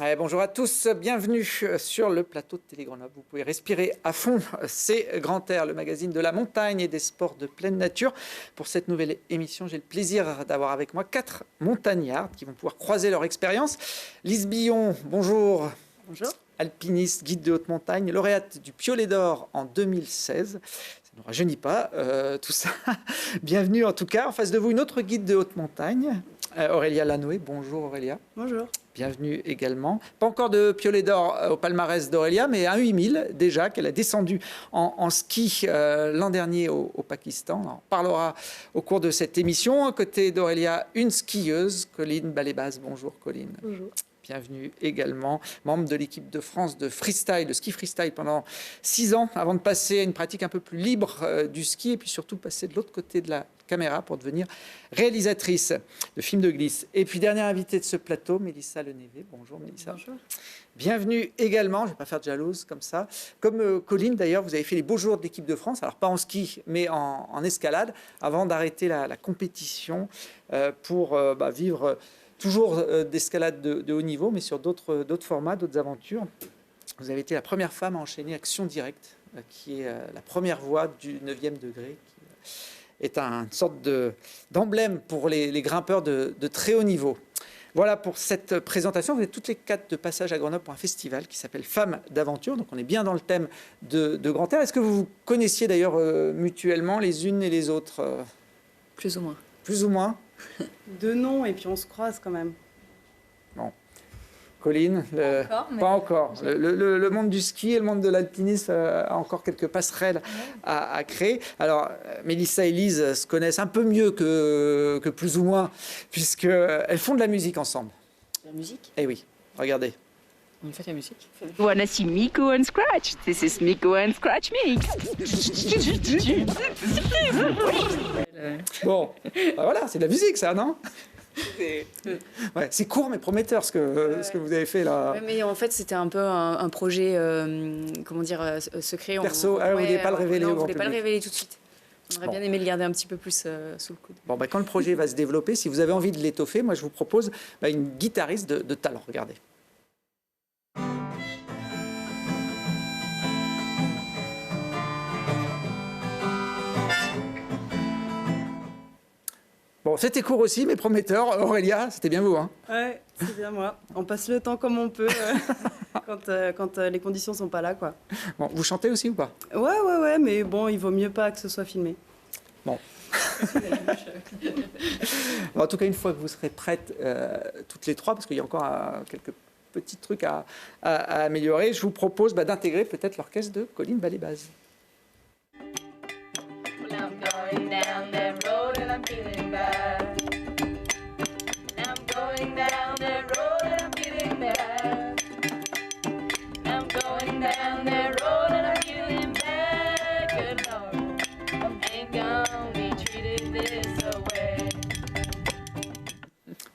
Allez, bonjour à tous, bienvenue sur le plateau de Télé Grenoble. Vous pouvez respirer à fond, c'est Grand Air, le magazine de la montagne et des sports de pleine nature. Pour cette nouvelle émission, j'ai le plaisir d'avoir avec moi 4 montagnards qui vont pouvoir croiser leur expérience. Lise Billon, bonjour. Bonjour. Alpiniste, guide de haute montagne, lauréate du Piolet d'Or en 2016. Ça ne rajeunit pas tout ça. Bienvenue en tout cas. En face de vous, une autre guide de haute montagne, Aurélia Lanoé. Bonjour Aurélia. Bonjour. Bienvenue également. Pas encore de Piolet d'Or au palmarès d'Aurélia, mais un 8000 déjà, qu'elle a descendu en ski l'an dernier au Pakistan. On en parlera au cours de cette émission. À côté d'Aurélia, une skieuse, Colline Balébaz. Bonjour Colline. Bonjour. Bienvenue également, membre de l'équipe de France de freestyle, de ski freestyle pendant 6 ans, avant de passer à une pratique un peu plus libre du ski et puis surtout passer de l'autre côté de la caméra pour devenir réalisatrice de films de glisse. Et puis dernière invitée de ce plateau, Mélissa Lenévé. Bonjour Mélissa. Bonjour. Bienvenue également, je ne vais pas faire de jalouse comme ça. Comme Colline d'ailleurs, vous avez fait les beaux jours de l'équipe de France, alors pas en ski mais en escalade, avant d'arrêter la compétition pour vivre toujours d'escalade de haut niveau, mais sur d'autres formats, d'autres aventures. Vous avez été la première femme à enchaîner Action Directe, qui est la première voie du 9e degré, qui est une sorte d'emblème pour les grimpeurs de très haut niveau. Voilà pour cette présentation. Vous êtes toutes les 4 de passage à Grenoble pour un festival qui s'appelle Femmes d'aventure. Donc on est bien dans le thème de Grand Air. Est-ce que vous vous connaissiez d'ailleurs mutuellement les unes et les autres Plus ou moins. Plus ou moins. De nom, et puis on se croise quand même. Bon. Colline, pas encore. Le monde du ski et le monde de l'alpinisme a encore quelques passerelles à créer. Alors, Mélissa et Lise se connaissent un peu mieux que plus ou moins, puisqu'elles font de la musique ensemble. La musique? Eh oui, regardez. On fait la musique. Wanna see Miko and Scratch? This is Miko and Scratch Mix. Bon, voilà, c'est de la musique ça, non? Ouais, c'est court mais prometteur ce que vous avez fait là. Ouais, mais en fait, c'était un peu un projet, secret. Perso, vous ne vouliez pas le révéler au grand public. On ne voulait pas le révéler tout de suite. On aurait bien aimé le garder un petit peu plus sous le coude. Bon, quand le projet va se développer, si vous avez envie de l'étoffer, moi je vous propose une guitariste de talent. Regardez. Bon, c'était court aussi, mais prometteur. Aurélia, c'était bien vous, hein? Ouais, c'est bien moi. On passe le temps comme on peut quand les conditions sont pas là, quoi. Bon, vous chantez aussi ou pas? Ouais, mais bon, il vaut mieux pas que ce soit filmé. Bon. En tout cas, une fois que vous serez prêtes toutes les 3, parce qu'il y a encore quelques petits trucs à améliorer, je vous propose d'intégrer peut-être l'orchestre de Colline Balébaz.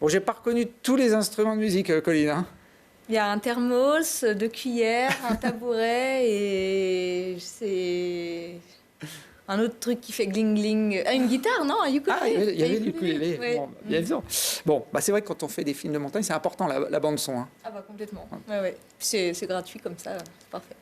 Bon, j'ai pas reconnu tous les instruments de musique, Colline. Hein. Il y a un thermos, 2 cuillères, un tabouret et c'est un autre truc qui fait gling-gling. Ah, une guitare, non? Un ukulélé. Ah, il y avait l'ukulélé. Ouais. Bon, bien sûr. Bon, c'est vrai que quand on fait des films de montagne, c'est important la bande son. Hein. Ah bah complètement. Ouais. C'est gratuit comme ça, c'est parfait.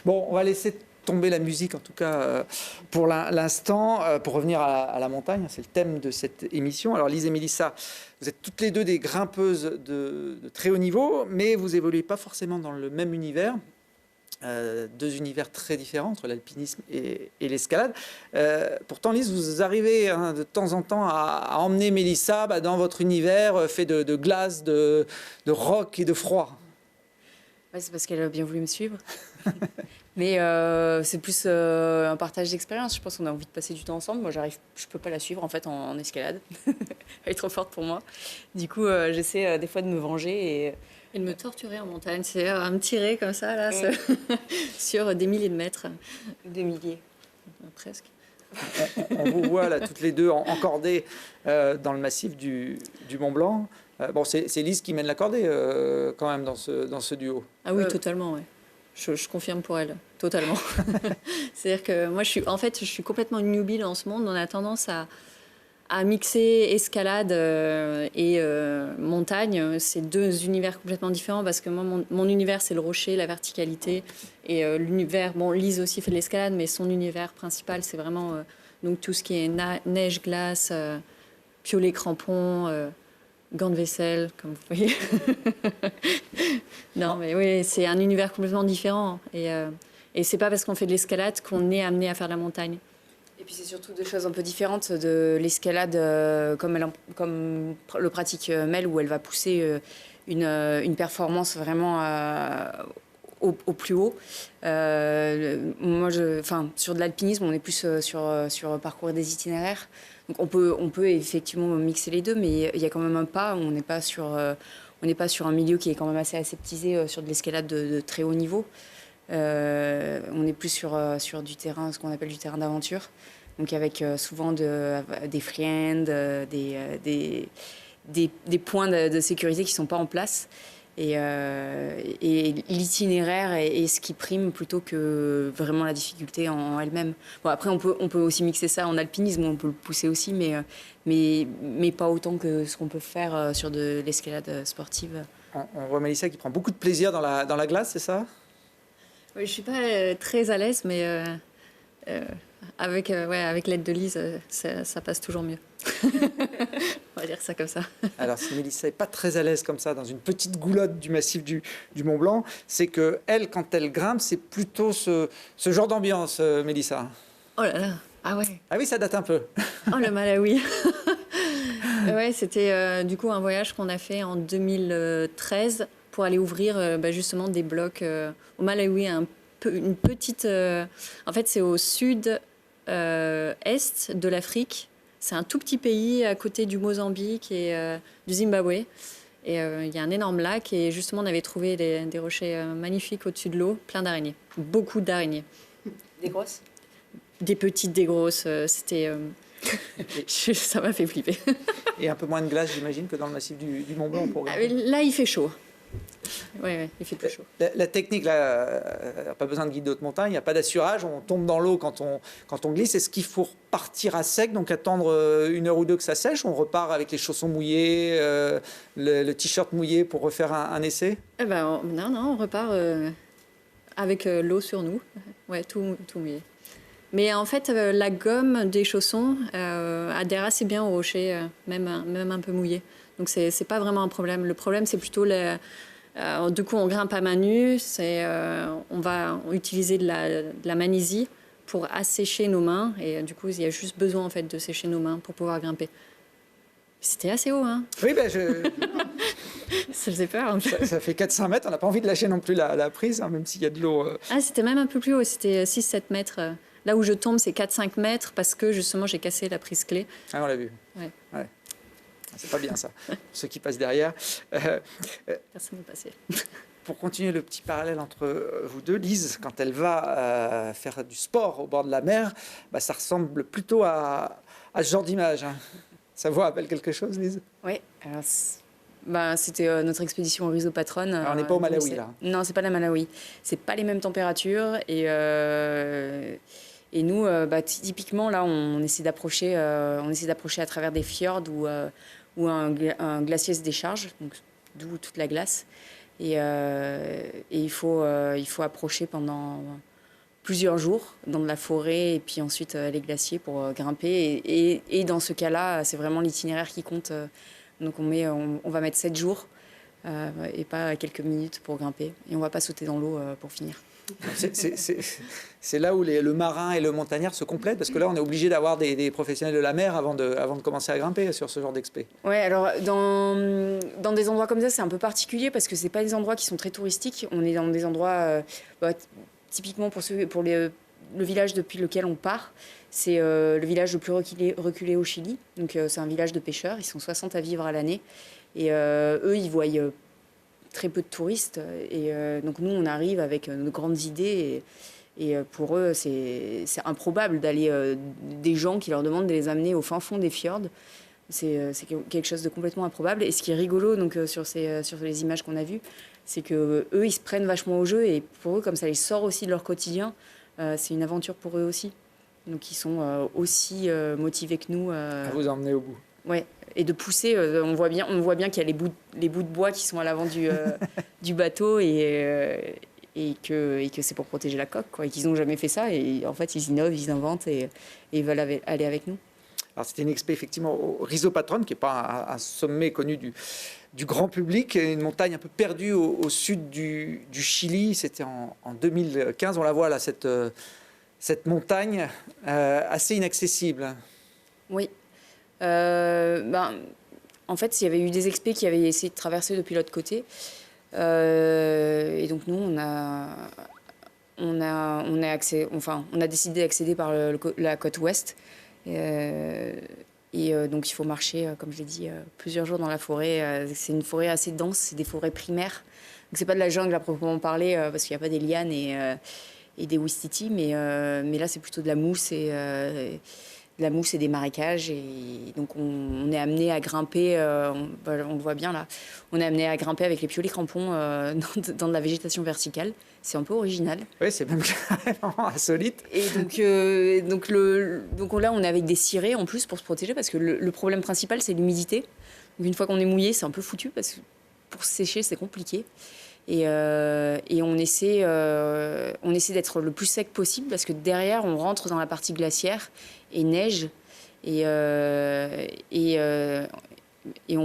Bon, on va laisser tomber la musique, en tout cas pour l'instant, pour revenir à la montagne. C'est le thème de cette émission. Alors Lise et Mélissa, vous êtes toutes les deux des grimpeuses de très haut niveau, mais vous évoluez pas forcément dans le même univers. 2 univers très différents entre l'alpinisme et l'escalade. Pourtant, Lise, vous arrivez de temps en temps à emmener Mélissa dans votre univers fait de glace, de rock et de froid. Ouais, c'est parce qu'elle a bien voulu me suivre. Mais c'est plus un partage d'expérience. Je pense qu'on a envie de passer du temps ensemble. Moi, je peux pas la suivre en fait en escalade. Elle est trop forte pour moi. Du coup, j'essaie des fois de me venger et de me torturer en montagne. C'est à me tirer comme ça là, sur des milliers de mètres, des milliers, presque. On vous voit là toutes les deux encordées dans le massif du Mont Blanc. Bon, c'est Lise qui mène la cordée quand même dans ce duo. Ah oui, totalement, ouais. Je confirme pour elle, totalement. C'est-à-dire que moi, je suis complètement une newbie dans ce monde. On a tendance à à mixer escalade et montagne, c'est deux univers complètement différents parce que moi, mon univers, c'est le rocher, la verticalité. Et l'univers, bon, Lise aussi fait de l'escalade, mais son univers principal, c'est vraiment donc tout ce qui est neige, glace, piolets, crampons, gants de vaisselle, comme vous voyez. Non, mais oui, c'est un univers complètement différent. Et c'est pas parce qu'on fait de l'escalade qu'on est amené à faire de la montagne. Et puis c'est surtout deux choses un peu différentes de l'escalade comme le pratique Mel, où elle va pousser une performance vraiment au plus haut. Moi, sur de l'alpinisme, on est plus sur parcourir des itinéraires. Donc on peut effectivement mixer les deux, mais il y a quand même un pas. On n'est pas sur un milieu qui est quand même assez aseptisé sur de l'escalade de très haut niveau. On est plus sur du terrain, ce qu'on appelle du terrain d'aventure. Donc avec souvent des friends, des points de sécurité qui ne sont pas en place. Et l'itinéraire est ce qui prime plutôt que vraiment la difficulté en elle-même. Bon, après, on peut aussi mixer ça en alpinisme, on peut le pousser aussi, mais pas autant que ce qu'on peut faire sur de l'escalade sportive. On voit Mélissa qui prend beaucoup de plaisir dans la glace, c'est ça? Oui, je ne suis pas très à l'aise, mais avec l'aide de Lise, ça passe toujours mieux. On va dire ça comme ça. Alors, si Mélissa n'est pas très à l'aise comme ça dans une petite goulotte du massif du Mont Blanc, c'est que elle, quand elle grimpe, c'est plutôt ce genre d'ambiance, Mélissa. Oh là là, ah ouais. Ah oui, ça date un peu. Oh le Malawi. Ouais, c'était du coup un voyage qu'on a fait en 2013 pour aller ouvrir justement des blocs au Malawi, une petite. En fait, c'est au sud est de l'Afrique. C'est un tout petit pays à côté du Mozambique et du Zimbabwe. Et il y a un énorme lac et justement on avait trouvé des rochers magnifiques au-dessus de l'eau, plein d'araignées, beaucoup d'araignées. Des grosses? Des petites, des grosses. C'était ça m'a fait flipper. Et un peu moins de glace, j'imagine, que dans le massif du Mont Blanc. Pour Ah, là, il fait chaud. Oui, il fait plus chaud. La technique, là, pas besoin de guide de haute montagne, il n'y a pas d'assurage, on tombe dans l'eau quand on glisse. Est-ce qu'il faut repartir à sec, donc attendre 1 heure ou 2 que ça sèche? On repart avec les chaussons mouillés, le t-shirt mouillé pour refaire un essai? Non, on repart avec l'eau sur nous. Ouais, tout mouillé. Mais en fait, la gomme des chaussons adhère assez bien au rocher, même un peu mouillé. Donc, c'est pas vraiment un problème. Le problème, c'est plutôt du coup, on grimpe à main nue. On va utiliser de la magnésie pour assécher nos mains. Et du coup, il y a juste besoin en fait, de sécher nos mains pour pouvoir grimper. C'était assez haut, hein? Oui, Ça faisait peur un peu. Ça fait 400 mètres, on n'a pas envie de lâcher non plus la prise, hein, même s'il y a de l'eau. Ah, c'était même un peu plus haut, c'était 6-7 mètres. Là où je tombe, c'est 4-5 mètres parce que justement, j'ai cassé la prise clé. Ah, on l'a vu. Ouais. C'est pas bien ça, pour ceux qui passent derrière. Personne n'est passé. Pour continuer le petit parallèle entre vous deux, Lise, quand elle va faire du sport au bord de la mer, ça ressemble plutôt à ce genre d'image. Hein. Ça vous rappelle quelque chose, Lise? Oui, alors c'était notre expédition au Rizopatron. Alors, on n'est pas au Malawi, là. Non, c'est pas la Malawi. C'est pas les mêmes températures et nous, typiquement, là, on essaie d'approcher à travers des fjords où un glacier se décharge, donc d'où toute la glace. Et il faut approcher pendant plusieurs jours dans de la forêt et puis ensuite les glaciers pour grimper. Et dans ce cas-là, c'est vraiment l'itinéraire qui compte. Donc on va mettre 7 jours et pas quelques minutes pour grimper. Et on ne va pas sauter dans l'eau pour finir. C'est là où le marin et le montagnard se complètent, parce que là, on est obligé d'avoir des professionnels de la mer avant de commencer à grimper sur ce genre d'expé. Oui, alors dans des endroits comme ça, c'est un peu particulier parce que ce n'est pas des endroits qui sont très touristiques. On est dans des endroits, typiquement pour le village depuis lequel on part, c'est le village le plus reculé au Chili. Donc c'est un village de pêcheurs, ils sont 60 à vivre à l'année. Et eux, ils voient très peu de touristes. Et donc nous, on arrive avec nos grandes idées. Et pour eux, c'est improbable d'aller des gens qui leur demandent de les amener au fin fond des fjords. C'est quelque chose de complètement improbable. Et ce qui est rigolo donc, sur les images qu'on a vues, c'est qu'eux, ils se prennent vachement au jeu. Et pour eux, comme ça les sort aussi de leur quotidien, c'est une aventure pour eux aussi. donc qui sont aussi motivés que nous. À vous emmener au bout. Ouais. Et de pousser, on voit bien qu'il y a les bouts de bois qui sont à l'avant du bateau et que c'est pour protéger la coque, quoi, et qu'ils n'ont jamais fait ça. Et en fait, ils innovent, ils inventent et ils veulent aller avec nous. Alors, c'était une expé effectivement au Riso Patron, qui n'est pas un sommet connu du grand public, une montagne un peu perdue au sud du Chili. C'était en 2015. On la voit là, cette montagne assez inaccessible. Oui. En fait, il y avait eu des expés qui avaient essayé de traverser depuis l'autre côté. Et donc nous, on a décidé d'accéder par la côte ouest. Donc il faut marcher, comme je l'ai dit, plusieurs jours dans la forêt. C'est une forêt assez dense, c'est des forêts primaires. Donc c'est pas de la jungle à proprement parler, parce qu'il n'y a pas des lianes et des ouistiti, mais là c'est plutôt de la mousse et des marécages. Et donc on est amené à grimper, on le voit bien là, on est amené à grimper avec les piolets crampons dans de la végétation verticale. C'est un peu original. Oui, c'est même carrément insolite. Et donc là, on est avec des cirés en plus pour se protéger, parce que le problème principal, c'est l'humidité. Donc une fois qu'on est mouillé, c'est un peu foutu, parce que pour se sécher, c'est compliqué. Et on essaie d'être le plus sec possible, parce que derrière, on rentre dans la partie glaciaire et neige. Et on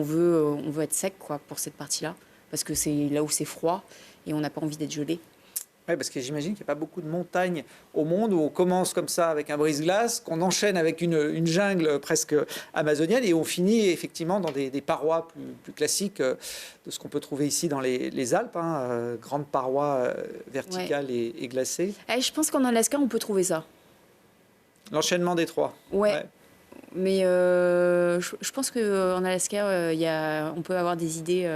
veut être sec, quoi, pour cette partie-là, parce que c'est là où c'est froid et on n'a pas envie d'être gelé. Oui, parce que j'imagine qu'il n'y a pas beaucoup de montagnes au monde où on commence comme ça avec un brise-glace, qu'on enchaîne avec une jungle presque amazonienne et on finit effectivement dans des parois plus classiques de ce qu'on peut trouver ici dans les Alpes, grandes parois verticales et glacées. Je pense qu'en Alaska, on peut trouver ça. L'enchaînement des trois. Ouais. Mais je pense qu'en Alaska, on peut avoir des idées...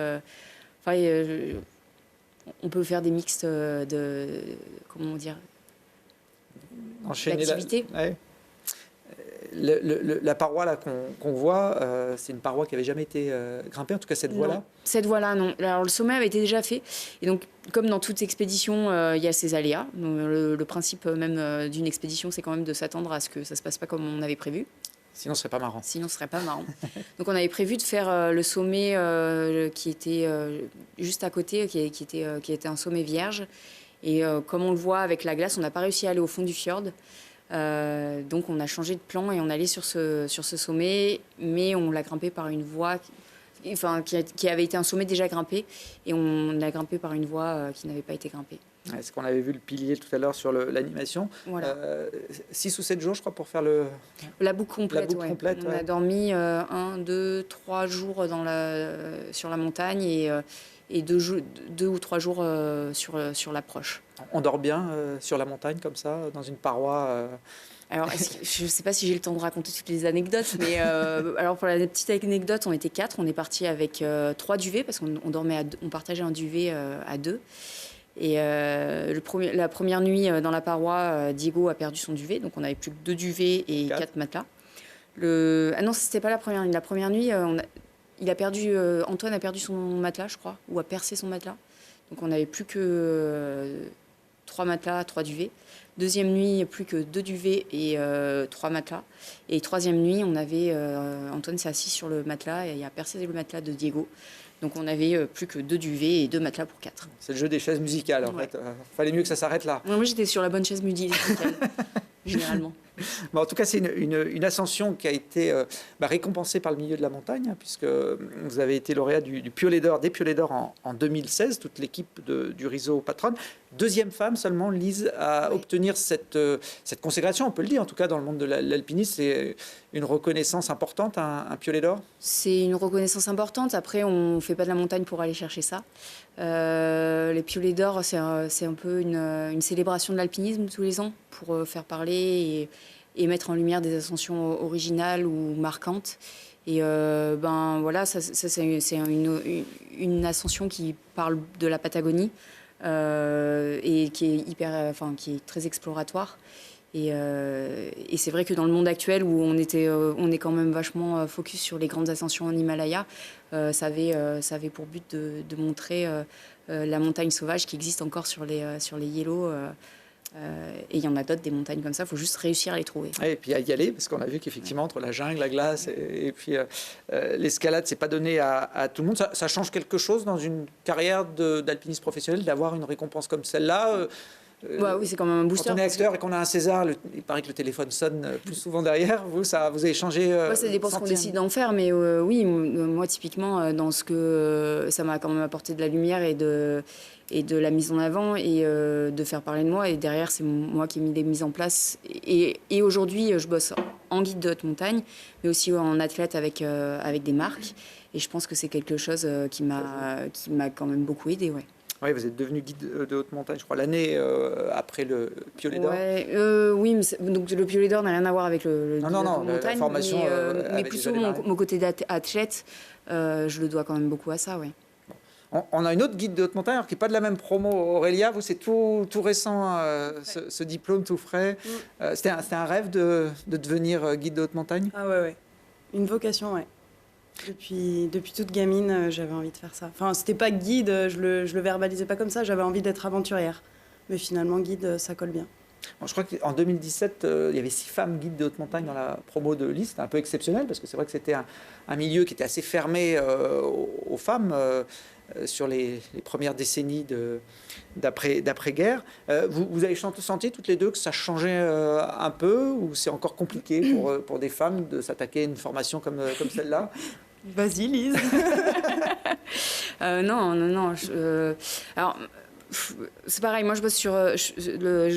on peut faire des mixtes comment dire, d'activités. La paroi là qu'on voit, c'est une paroi qui n'avait jamais été grimpée, en tout cas cette voie-là. Cette voie-là, non. Alors le sommet avait été déjà fait. Et donc, comme dans toute expédition, il y a ces aléas. Donc, le principe même d'une expédition, c'est quand même de s'attendre à ce que ça ne se passe pas comme on avait prévu. Sinon, ce serait pas marrant. Donc, on avait prévu de faire le sommet qui était juste à côté, qui était un sommet vierge. Et comme on le voit avec la glace, on n'a pas réussi à aller au fond du fjord. Donc, on a changé de plan et on allait sur ce sommet, mais on l'a grimpé par une voie qui avait été un sommet déjà grimpé. Et on l'a grimpé par une voie qui n'avait pas été grimpée. Est-ce qu'on avait vu le pilier tout à l'heure sur l'animation, voilà. 6 ou 7 jours, je crois, pour faire la boucle complète. On a dormi 1, 2, 3 jours sur la montagne et 2 ou 3 jours sur l'approche. On dort bien sur la montagne, comme ça, dans une paroi Alors, je ne sais pas si j'ai le temps de raconter toutes les anecdotes, mais alors pour la petite anecdote, on était 4. On est parti avec 3 duvets, parce qu'on partageait un duvet à 2. Et la première nuit dans la paroi, Diego a perdu son duvet, donc on n'avait plus que 2 duvets et 4 matelas. Ah non, c'était pas la première nuit. La première nuit, Antoine a perdu son matelas, je crois, ou a percé son matelas. Donc on n'avait plus que 3 matelas, 3 duvets. Deuxième nuit, plus que 2 duvets et 3 matelas. Et troisième nuit, Antoine s'est assis sur le matelas et a percé le matelas de Diego. Donc on avait plus que 2 duvets et 2 matelas pour 4. C'est le jeu des chaises musicales, en fait. Fallait mieux que ça s'arrête là. Moi, j'étais sur la bonne chaise musicale, généralement. Bon, en tout cas, c'est une ascension qui a été récompensée par le milieu de la montagne, puisque vous avez été lauréat des Piolets d'Or en 2016, toute l'équipe du Riso Patron. Deuxième femme seulement, Lise, à obtenir cette consécration, on peut le dire, en tout cas dans le monde de l'alpinisme. C'est une reconnaissance importante, un Piolet d'Or. C'est une reconnaissance importante. Après, on ne fait pas de la montagne pour aller chercher ça. Les Piolets d'Or, c'est un peu une célébration de l'alpinisme tous les ans pour faire parler et mettre en lumière des ascensions originales ou marquantes. Et voilà, ça c'est une ascension qui parle de la Patagonie et qui est très exploratoire. Et c'est vrai que dans le monde actuel où on est quand même vachement focus sur les grandes ascensions en Himalaya, ça avait pour but de montrer la montagne sauvage qui existe encore sur les yellows. Et il y en a d'autres, des montagnes comme ça, il faut juste réussir à les trouver. Ouais, et puis à y aller, parce qu'on a vu qu'effectivement, entre la jungle, la glace et puis l'escalade, c'est pas donné à tout le monde. Ça change quelque chose dans une carrière d'alpiniste professionnel d'avoir une récompense comme celle-là. Oui, c'est quand même un booster. Quand on est acteur et qu'on a un César, il paraît que le téléphone sonne plus souvent derrière. Vous avez changé. Ça dépend ce qu'on décide d'en faire, mais oui, moi typiquement, dans ce que ça m'a quand même apporté de la lumière et de la mise en avant et de faire parler de moi. Et derrière, c'est moi qui ai mis des mises en place. Et aujourd'hui, je bosse en guide de haute montagne, mais aussi en athlète avec des marques. Et je pense que c'est quelque chose qui m'a quand même beaucoup aidé, ouais. Oui, vous êtes devenu guide de haute montagne, je crois, l'année après le Piolet d'Or. Ouais, oui, mais donc le Piolet d'Or n'a rien à voir avec le guide de haute montagne. La formation, mais plutôt mon côté d'athlète, je le dois quand même beaucoup à ça, oui. On a une autre guide de haute montagne alors, qui n'est pas de la même promo. Aurélia, vous, c'est tout récent, ce diplôme tout frais. C'était un rêve de devenir guide de haute montagne? Ah ouais. Une vocation, ouais. Depuis toute gamine, j'avais envie de faire ça. Enfin, c'était pas guide, je le verbalisais pas comme ça, j'avais envie d'être aventurière. Mais finalement, guide, ça colle bien. Bon, je crois qu'en 2017, il y avait 6 femmes guides de haute montagne dans la promo de Lille. C'était un peu exceptionnel parce que c'est vrai que c'était un milieu qui était assez fermé aux femmes sur les premières décennies d'après-guerre. Vous avez senti toutes les deux que ça changeait un peu, ou c'est encore compliqué pour des femmes de s'attaquer à une formation comme celle-là? Vas-y, Lise. Non. Alors, c'est pareil, moi je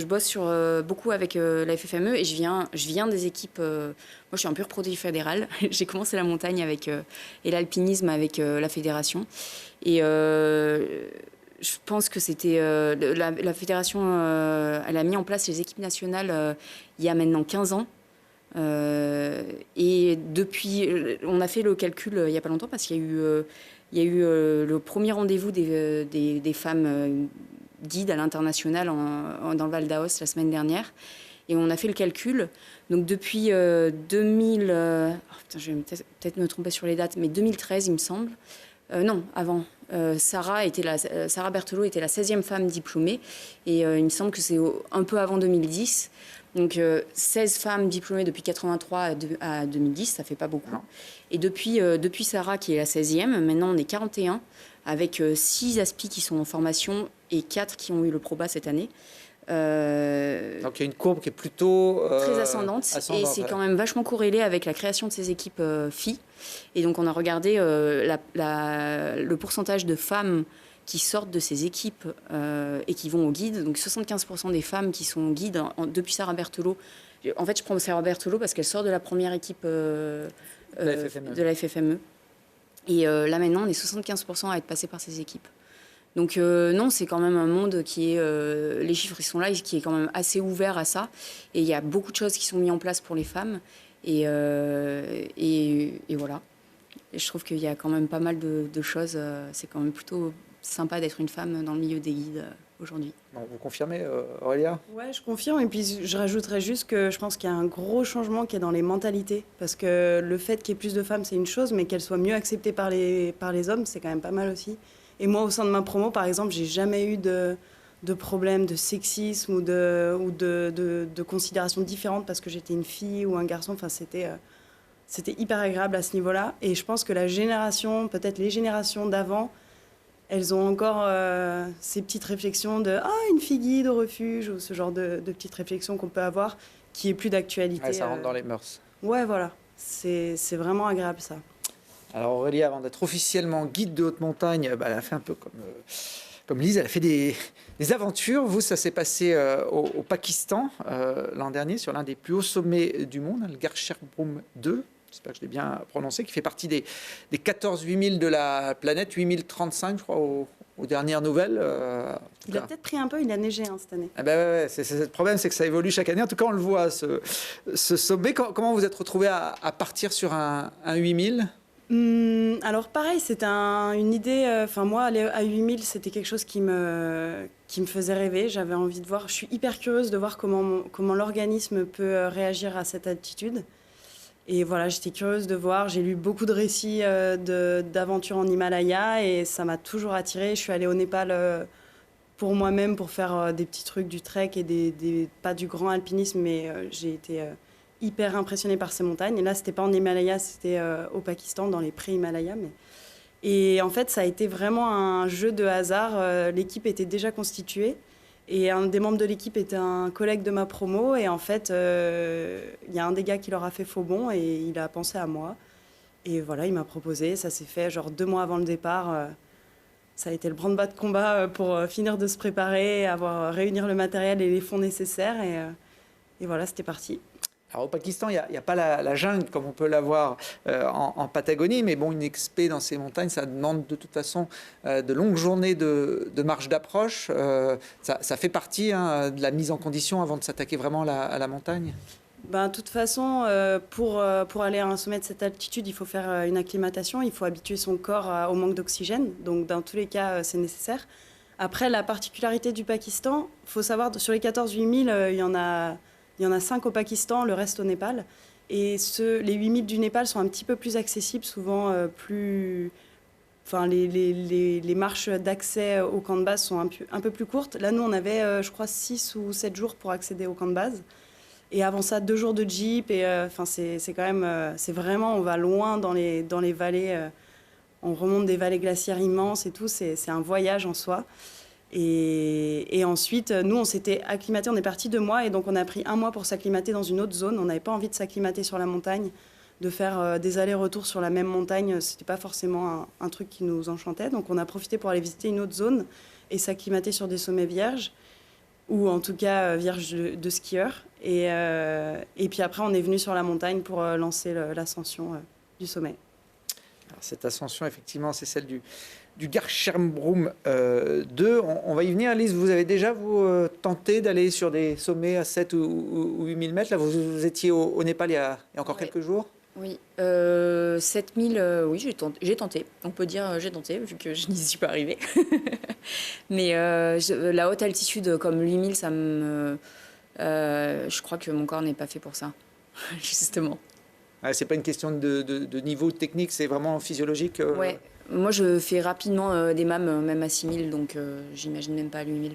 bosse sur beaucoup avec la FFME et je viens des équipes. Moi je suis un pur produit fédéral. J'ai commencé la montagne et l'alpinisme avec la fédération. Et je pense que c'était la fédération, elle a mis en place les équipes nationales il y a maintenant 15 ans. Et depuis, on a fait le calcul il n'y a pas longtemps parce qu'il y a eu le premier rendez-vous des femmes guides à l'international dans le Val d'Aoste la semaine dernière. Et on a fait le calcul. Donc depuis 2000... je vais peut-être me tromper sur les dates, mais 2013, il me semble. Non, avant. Sarah Berthelot était la 16e femme diplômée. Et il me semble que c'est un peu avant 2010. Donc 16 femmes diplômées depuis 83 à 2010, ça fait pas beaucoup. Non. Et depuis Sarah, qui est la 16e, maintenant on est 41, avec 6 aspis qui sont en formation et 4 qui ont eu le proba cette année. Donc il y a une courbe qui est plutôt très ascendante et c'est quand même vachement corrélé avec la création de ces équipes filles. Et donc on a regardé le pourcentage de femmes qui sortent de ces équipes et qui vont au guide. Donc 75% des femmes qui sont guides depuis Sarah Berthelot. En fait, je prends Sarah Berthelot parce qu'elle sort de la première équipe de la FFME. Et là maintenant, on est 75% à être passé par ces équipes. Donc non, c'est quand même un monde qui est... les chiffres, ils sont là, qui est quand même assez ouvert à ça. Et il y a beaucoup de choses qui sont mises en place pour les femmes. Et voilà. Et je trouve qu'il y a quand même pas mal de choses. C'est quand même plutôt sympa d'être une femme dans le milieu des guides aujourd'hui. Bon, vous confirmez, Aurélia? Ouais, je confirme. Et puis je rajouterais juste que je pense qu'il y a un gros changement qui est dans les mentalités. Parce que le fait qu'il y ait plus de femmes, c'est une chose, mais qu'elles soient mieux acceptées par les hommes, c'est quand même pas mal aussi. Et moi, au sein de ma promo, par exemple, j'ai jamais eu de problème de sexisme ou de considérations différentes parce que j'étais une fille ou un garçon. Enfin, c'était hyper agréable à ce niveau-là. Et je pense que peut-être les générations d'avant, elles ont encore ces petites réflexions de « Ah, une fille guide au refuge » ou ce genre de petites réflexions qu'on peut avoir qui est plus d'actualité. Ouais, ça rentre dans les mœurs. Ouais, voilà. C'est vraiment agréable, ça. Alors Aurélia, avant d'être officiellement guide de haute montagne, elle a fait un peu comme Lise, elle a fait des aventures. Vous, ça s'est passé au Pakistan l'an dernier, sur l'un des plus hauts sommets du monde, le Garsherbrum 2. J'espère que je l'ai bien prononcé, qui fait partie des 14 8000 de la planète, 8035, je crois, aux dernières nouvelles. Il a peut-être pris un peu, il a neigé cette année. Ah ben ouais, le problème, c'est que ça évolue chaque année. En tout cas, on le voit, ce sommet. Comment vous êtes retrouvé à partir sur un 8000 ? Alors pareil, c'était une idée. Moi, aller à 8000, c'était quelque chose qui me faisait rêver. J'avais envie de voir. Je suis hyper curieuse de voir comment l'organisme peut réagir à cette altitude. Et voilà, j'étais curieuse de voir. J'ai lu beaucoup de récits d'aventures en Himalaya et ça m'a toujours attirée. Je suis allée au Népal pour moi-même pour faire des petits trucs du trek et pas du grand alpinisme, mais j'ai été hyper impressionnée par ces montagnes. Et là, c'était pas en Himalaya, c'était au Pakistan, dans les pré-Himalaya. Et en fait, ça a été vraiment un jeu de hasard. L'équipe était déjà constituée. Et un des membres de l'équipe était un collègue de ma promo. Et en fait, il y a un des gars qui leur a fait faux bond et il a pensé à moi. Et voilà, il m'a proposé. Ça s'est fait genre 2 mois avant le départ. Ça a été le branle-bas de combat pour finir de se préparer, réunir le matériel et les fonds nécessaires. Et voilà, c'était parti. Alors au Pakistan, il n'y a pas la jungle comme on peut l'avoir en Patagonie, mais bon, une expé dans ces montagnes, ça demande de toute façon de longues journées de marche d'approche. Ça fait partie de la mise en condition avant de s'attaquer vraiment à la montagne. De toute façon, pour aller à un sommet de cette altitude, il faut faire une acclimatation, il faut habituer son corps au manque d'oxygène. Donc dans tous les cas, c'est nécessaire. Après, la particularité du Pakistan, il faut savoir, sur les 14 8000, il y en a 5 au Pakistan, le reste au Népal. Et les 8000 du Népal sont un petit peu plus accessibles, souvent plus... Enfin, les marches d'accès au camp de base sont un peu plus courtes. Là, nous, on avait, je crois, 6 ou 7 jours pour accéder au camp de base. Et avant ça, 2 jours de jeep. Et c'est quand même... c'est vraiment... On va loin dans les vallées. On remonte des vallées glaciaires immenses et tout. C'est un voyage en soi. Et ensuite, nous, on s'était acclimatés. On est parti 2 mois. Et donc, on a pris 1 mois pour s'acclimater dans une autre zone. On n'avait pas envie de s'acclimater sur la montagne, de faire des allers-retours sur la même montagne. C'était pas forcément un truc qui nous enchantait. Donc, on a profité pour aller visiter une autre zone et s'acclimater sur des sommets vierges, ou en tout cas vierges de skieurs. Et puis après, on est venu sur la montagne pour lancer l'ascension du sommet. Alors, cette ascension, effectivement, c'est celle du Garsherbrum 2. On va y venir. Lise, vous avez déjà tenté d'aller sur des sommets à 7 ou 8000 mètres. Là, vous étiez au Népal il y a encore quelques jours. Oui, 7000, oui, j'ai tenté. On peut dire j'ai tenté, vu que je n'y suis pas arrivée. Mais la haute altitude, comme 8000, ça me... je crois que mon corps n'est pas fait pour ça, justement. C'est pas une question de niveau technique, c'est vraiment physiologique. Ouais, moi je fais rapidement des mâmes, même à 6000, donc j'imagine même pas à 8000.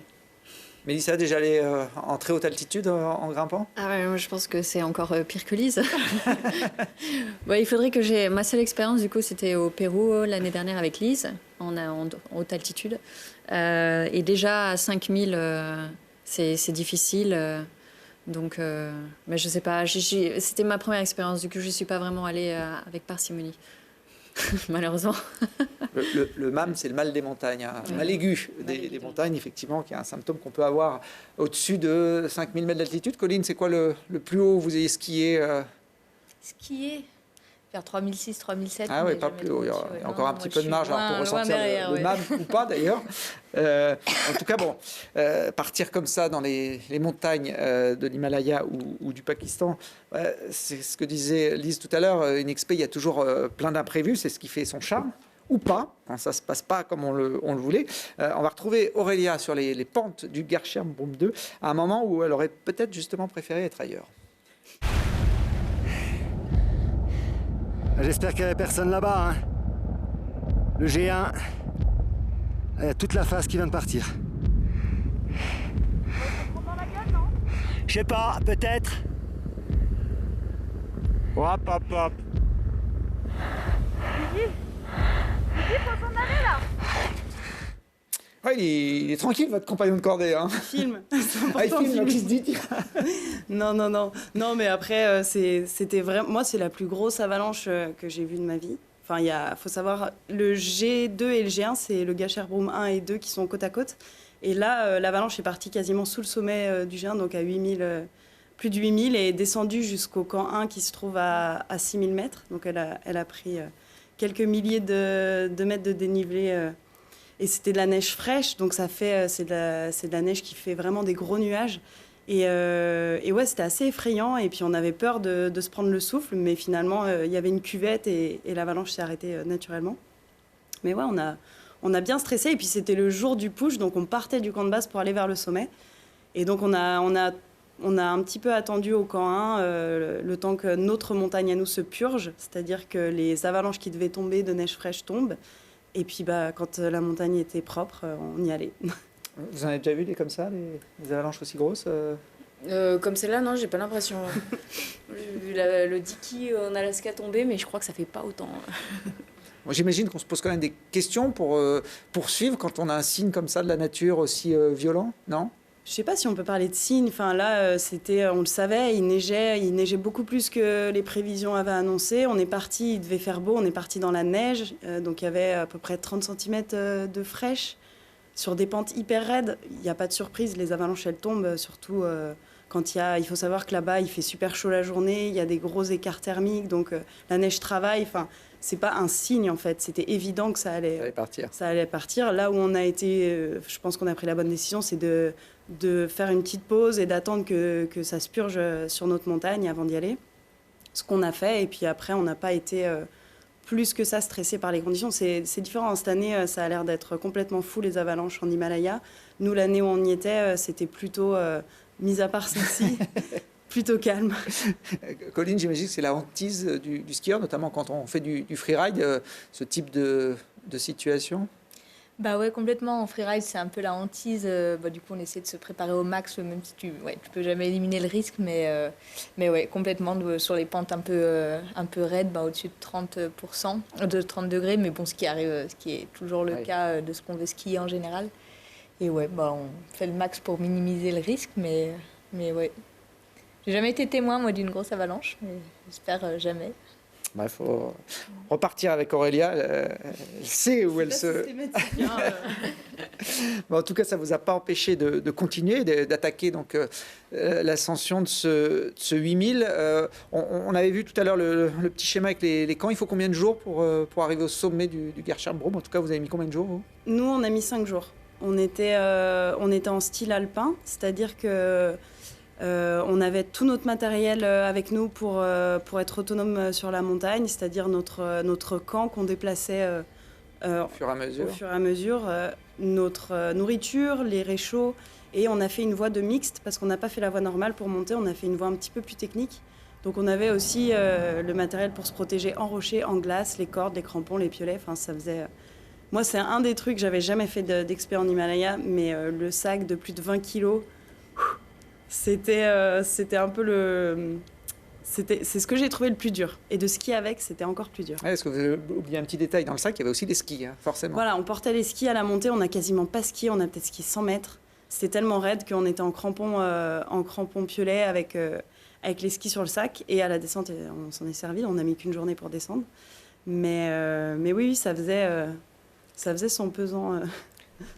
Mélissa, déjà allée en très haute altitude en grimpant? Ah ouais, moi, je pense que c'est encore pire que Lise. Il faudrait que j'ai... Ma seule expérience, du coup, c'était au Pérou l'année dernière avec Lise, en haute altitude. Et déjà à 5000, c'est difficile. Donc, mais je sais pas, c'était ma première expérience, du coup, je ne suis pas vraiment allée avec parcimonie. Malheureusement. Le MAM, c'est le mal des montagnes, le mal aigu des montagnes, effectivement, qui est un symptôme qu'on peut avoir au-dessus de 5000 mètres d'altitude. Colline, c'est quoi le plus haut vous ayez skié Skier vers 3006, 3007. Ah oui, pas plus haut. Il y a encore un petit peu de marge pour ressentir le MAM ou pas, d'ailleurs. En tout cas, bon, partir comme ça dans les montagnes de l'Himalaya ou du Pakistan, c'est ce que disait Lise tout à l'heure. Une expé, il y a toujours plein d'imprévus. C'est ce qui fait son charme. Ou pas, quand ça ne se passe pas comme on le voulait. On va retrouver Aurélia sur les pentes du Garsherbrum 2 à un moment où elle aurait peut-être justement préféré être ailleurs. J'espère qu'il n'y avait personne là-bas. Le G1, il y a toute la face qui vient de partir. Je sais pas, peut-être. Hop, hop, hop. Faut s'en aller là. Ouais, il est tranquille, votre compagnon de cordée. Il filme. Il filme, donc il se dit... Non, mais après, c'était vraiment... Moi, c'est la plus grosse avalanche que j'ai vue de ma vie. Enfin, faut savoir, le G2 et le G1, c'est le Garsherbrum 1 et 2 qui sont côte à côte. Et là, l'avalanche est partie quasiment sous le sommet du G1, donc à 8000, plus de 8000, et est descendue jusqu'au camp 1 qui se trouve à 6000 mètres. Donc elle a pris quelques milliers de mètres de dénivelé. Et c'était de la neige fraîche, donc c'est de la neige qui fait vraiment des gros nuages. Et ouais, c'était assez effrayant. Et puis on avait peur de se prendre le souffle, mais finalement il y avait une cuvette et l'avalanche s'est arrêtée naturellement. Mais ouais, on a bien stressé. Et puis c'était le jour du push, donc on partait du camp de base pour aller vers le sommet. Et donc on a un petit peu attendu au camp 1 le temps que notre montagne à nous se purge, c'est-à-dire que les avalanches qui devaient tomber de neige fraîche tombent. Et puis quand la montagne était propre, on y allait. Vous en avez déjà vu des comme ça, des avalanches aussi grosses Comme celle-là, non, j'ai pas l'impression. J'ai vu le Dicky en Alaska tomber, mais je crois que ça fait pas autant. Moi, j'imagine qu'on se pose quand même des questions pour poursuivre quand on a un signe comme ça de la nature aussi violent, non? Je sais pas si on peut parler de signe. Enfin là, on le savait, il neigeait beaucoup plus que les prévisions avaient annoncé. On est parti, il devait faire beau, on est parti dans la neige, donc il y avait à peu près 30 cm de fraîche sur des pentes hyper raides. Il n'y a pas de surprise, les avalanches elles tombent, surtout quand il faut savoir que là-bas il fait super chaud la journée, il y a des gros écarts thermiques, donc la neige travaille. Enfin, c'est pas un signe en fait, c'était évident que ça allait partir. Ça allait partir. Là où on a été, je pense qu'on a pris la bonne décision, c'est de faire une petite pause et d'attendre que ça se purge sur notre montagne avant d'y aller. Ce qu'on a fait, et puis après, on n'a pas été plus que ça stressé par les conditions. C'est différent. Cette année, ça a l'air d'être complètement fou, les avalanches en Himalaya. Nous, l'année où on y était, c'était plutôt, mis à part celle-ci, plutôt calme. Colline, j'imagine que c'est la hantise du skieur, notamment quand on fait du freeride, ce type de situation. Bah ouais, complètement. En freeride, c'est un peu la hantise. Du coup, on essaie de se préparer au max, même si tu peux jamais éliminer le risque. Mais ouais, complètement sur les pentes un peu raides, au-dessus de 30%, de 30 degrés. Mais bon, ce qui est toujours le cas de ce qu'on veut skier en général. Et ouais, on fait le max pour minimiser le risque. Mais ouais. J'ai jamais été témoin, moi, d'une grosse avalanche. Mais j'espère jamais. Il faut repartir avec Aurélia. Elle sait où elle se... En tout cas, ça ne vous a pas empêché de continuer, d'attaquer donc l'ascension de ce 8000. On avait vu tout à l'heure le petit schéma avec les camps. Il faut combien de jours pour arriver au sommet du Gershberg? En tout cas, vous avez mis combien de jours, vous? Nous, on a mis 5 jours. On était en style alpin, c'est-à-dire que on avait tout notre matériel avec nous pour être autonome sur la montagne, c'est-à-dire notre camp qu'on déplaçait au fur et à mesure, notre nourriture, les réchauds, et on a fait une voie de mixte parce qu'on n'a pas fait la voie normale pour monter, on a fait une voie un petit peu plus technique. Donc on avait aussi le matériel pour se protéger en rocher, en glace, les cordes, les crampons, les piolets, enfin ça faisait... Moi c'est un des trucs, j'avais jamais fait d'expé en Himalaya, mais le sac de plus de 20 kilos... C'était un peu c'est ce que j'ai trouvé le plus dur. Et de skier avec, c'était encore plus dur. Est-ce que vous avez oublié un petit détail dans le sac? Il y avait aussi des skis, forcément. Voilà, on portait les skis à la montée. On n'a quasiment pas skié. On a peut-être skié 100 mètres. C'était tellement raide qu'on était en crampons piolet avec les skis sur le sac. Et à la descente, on s'en est servi. On n'a mis qu'une journée pour descendre. Mais oui, ça faisait son pesant...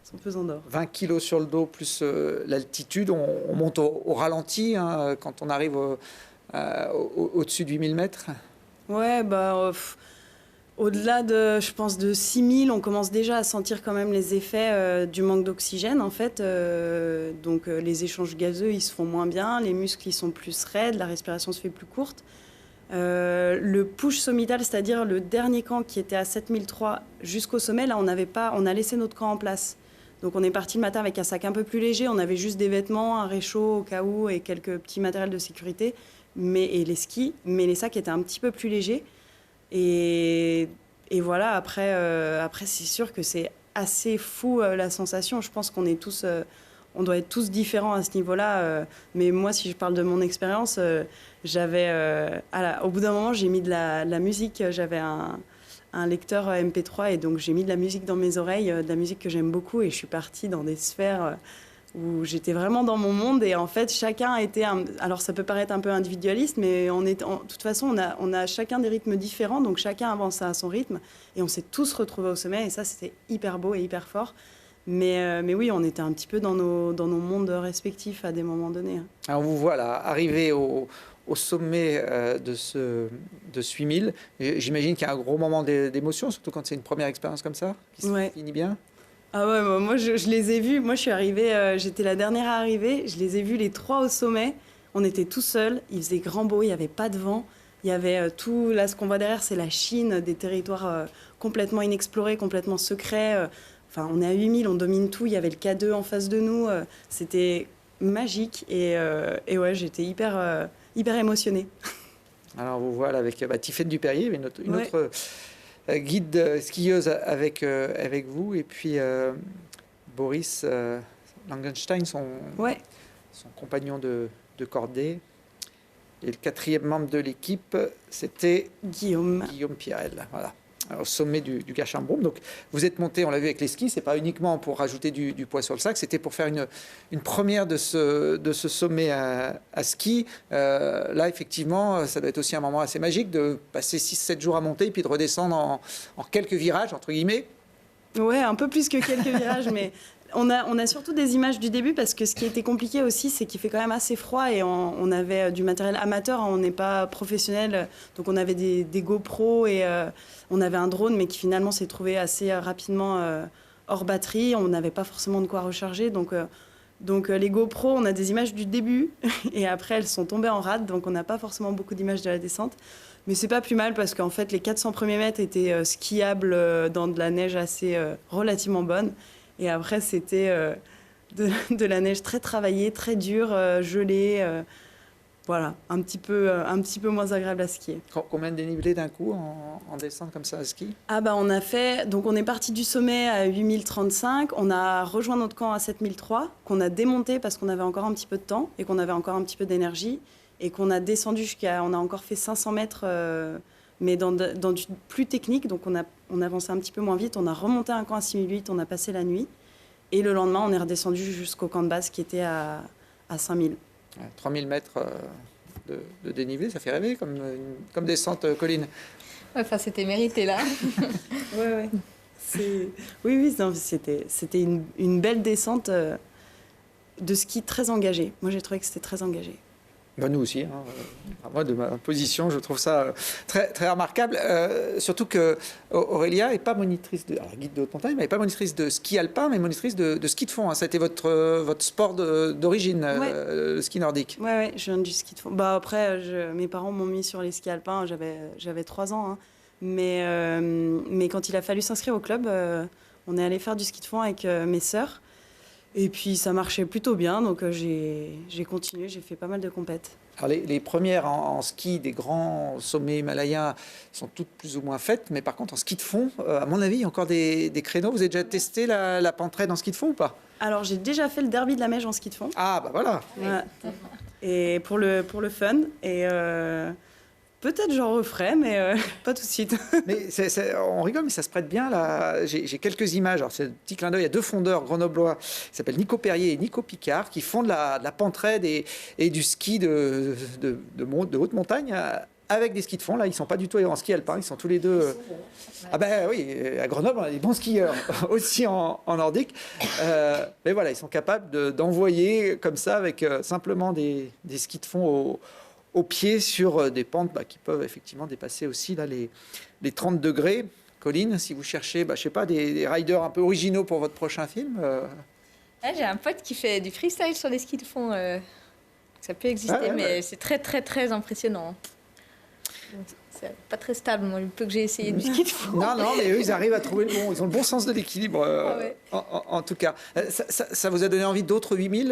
son pesant d'or. 20 kilos sur le dos plus l'altitude, on monte au ralenti quand on arrive au-dessus de 8000 mètres. Ouais, au-delà je pense, de 6000, on commence déjà à sentir quand même les effets du manque d'oxygène, en fait. Donc les échanges gazeux, ils se font moins bien, les muscles, ils sont plus raides, la respiration se fait plus courte. Le push sommital, c'est-à-dire le dernier camp qui était à 7003 jusqu'au sommet, là on a laissé notre camp en place. Donc on est parti le matin avec un sac un peu plus léger, on avait juste des vêtements, un réchaud au cas où et quelques petits matériels de sécurité et les skis, mais les sacs étaient un petit peu plus légers. Et voilà, après c'est sûr que c'est assez fou la sensation. Je pense qu'on est tous... on doit être tous différents à ce niveau-là. Mais moi, si je parle de mon expérience, au bout d'un moment, j'ai mis de la musique. J'avais un lecteur MP3 et donc j'ai mis de la musique dans mes oreilles, de la musique que j'aime beaucoup. Et je suis partie dans des sphères où j'étais vraiment dans mon monde. Et en fait, chacun était... Alors, ça peut paraître un peu individualiste, mais de toute façon, on a chacun des rythmes différents. Donc, chacun avance à son rythme. Et on s'est tous retrouvés au sommet. Et ça, c'était hyper beau et hyper fort. Mais oui, on était un petit peu dans nos mondes respectifs à des moments donnés. Alors, vous voilà, arrivé au sommet de ce 8000. J'imagine qu'il y a un gros moment d'émotion, surtout quand c'est une première expérience comme ça, qui se finit bien. Ah ouais, moi je les ai vus. Moi je suis arrivée, j'étais la dernière à arriver. Je les ai vus les 3 au sommet. On était tout seuls. Il faisait grand beau, il n'y avait pas de vent. Il y avait tout. Là, ce qu'on voit derrière, c'est la Chine, des territoires complètement inexplorés, complètement secrets. Enfin, on est à 8000, on domine tout. Il y avait le K2 en face de nous. C'était magique. Et ouais, j'étais hyper émotionnée. Alors, vous voilà avec Tiffaine Dupérier, une autre guide skieuse avec vous. Et puis, Boris Langenstein, Ouais. son compagnon de cordée. Et le 4e membre de l'équipe, c'était Guillaume. Guillaume Pirel, voilà, au sommet du Gachambroum. Donc, vous êtes monté, on l'a vu avec les skis, c'est pas uniquement pour rajouter du poids sur le sac, c'était pour faire une première de ce sommet à ski. Là, effectivement, ça doit être aussi un moment assez magique de passer 6-7 jours à monter et puis de redescendre en quelques virages, entre guillemets. Ouais, un peu plus que quelques virages, mais on a surtout des images du début parce que ce qui était compliqué aussi, c'est qu'il fait quand même assez froid et on avait du matériel amateur, on n'est pas professionnel, donc on avait des GoPro et on avait un drone, mais qui finalement s'est trouvé assez rapidement hors batterie. On n'avait pas forcément de quoi recharger, donc les GoPro, on a des images du début et après elles sont tombées en rade, donc on n'a pas forcément beaucoup d'images de la descente. Mais c'est pas plus mal parce qu'en fait les 400 premiers mètres étaient skiables dans de la neige assez relativement bonne. Et après c'était de la neige très travaillée, très dure, gelée. Voilà, un petit peu moins agréable à skier. Combien de dénivelé d'un coup en descente comme ça à ski? Ah bah on est parti du sommet à 8035, on a rejoint notre camp à 7003, qu'on a démonté parce qu'on avait encore un petit peu de temps et qu'on avait encore un petit peu d'énergie. Et qu'on a descendu on a encore fait 500 mètres, mais dans du plus technique. Donc on avançait un petit peu moins vite. On a remonté un camp à 6008, on a passé la nuit. Et le lendemain, on est redescendu jusqu'au camp de base qui était à 5000. 3000 mètres de dénivelé, ça fait rêver comme descente colline. Enfin, c'était mérité là. Ouais. Oui, non, c'était une belle descente de ski très engagée. Moi, j'ai trouvé que c'était très engagé. Ben, nous aussi. Moi, de ma position, je trouve ça très, très remarquable. Surtout que Aurélia n'est pas monitrice guide de haute montagne, mais elle n'est pas monitrice de ski alpin, mais monitrice de ski de fond. Hein. Ça a été votre sport d'origine, Ouais. Le ski nordique. Ouais, je viens du ski de fond. Bah, après, mes parents m'ont mis sur les skis alpins, j'avais 3 ans. Hein. Mais quand il a fallu s'inscrire au club, on est allé faire du ski de fond avec mes sœurs. Et puis ça marchait plutôt bien, donc j'ai continué, j'ai fait pas mal de compètes. Alors les premières en ski des grands sommets himalayens sont toutes plus ou moins faites, mais par contre en ski de fond, à mon avis, il y a encore des créneaux. Vous avez déjà testé la pente raide en ski de fond ou pas? Alors j'ai déjà fait le derby de la Meige en ski de fond. Ah bah voilà. Ouais. Et pour le fun, et peut-être j'en referai, mais pas tout de suite. Mais on rigole, mais ça se prête bien là. J'ai quelques images. Alors c'est un petit clin d'œil. Il y a 2 fondeurs grenoblois qui s'appellent Nico Perrier et Nico Picard qui font de la pente raide et du ski de haute montagne avec des skis de fond. Là, ils sont pas du tout en ski alpin. Ils sont tous les deux. Ah ben oui, à Grenoble, on a des bons skieurs aussi en nordique. Mais voilà, ils sont capables d'envoyer comme ça avec simplement des skis de fond au pied sur des pentes qui peuvent effectivement dépasser aussi là, les 30 degrés. Colline, si vous cherchez, je sais pas, des riders un peu originaux pour votre prochain film. J'ai un pote qui fait du freestyle sur les skis de fond. Ça peut exister, mais c'est très, très, très impressionnant. C'est pas très stable, moi, le peu que j'ai essayé du ski de fond. Non, mais eux, ils arrivent à trouver ils ont le bon sens de l'équilibre, Ouais. en tout cas. Ça vous a donné envie d'autres 8000,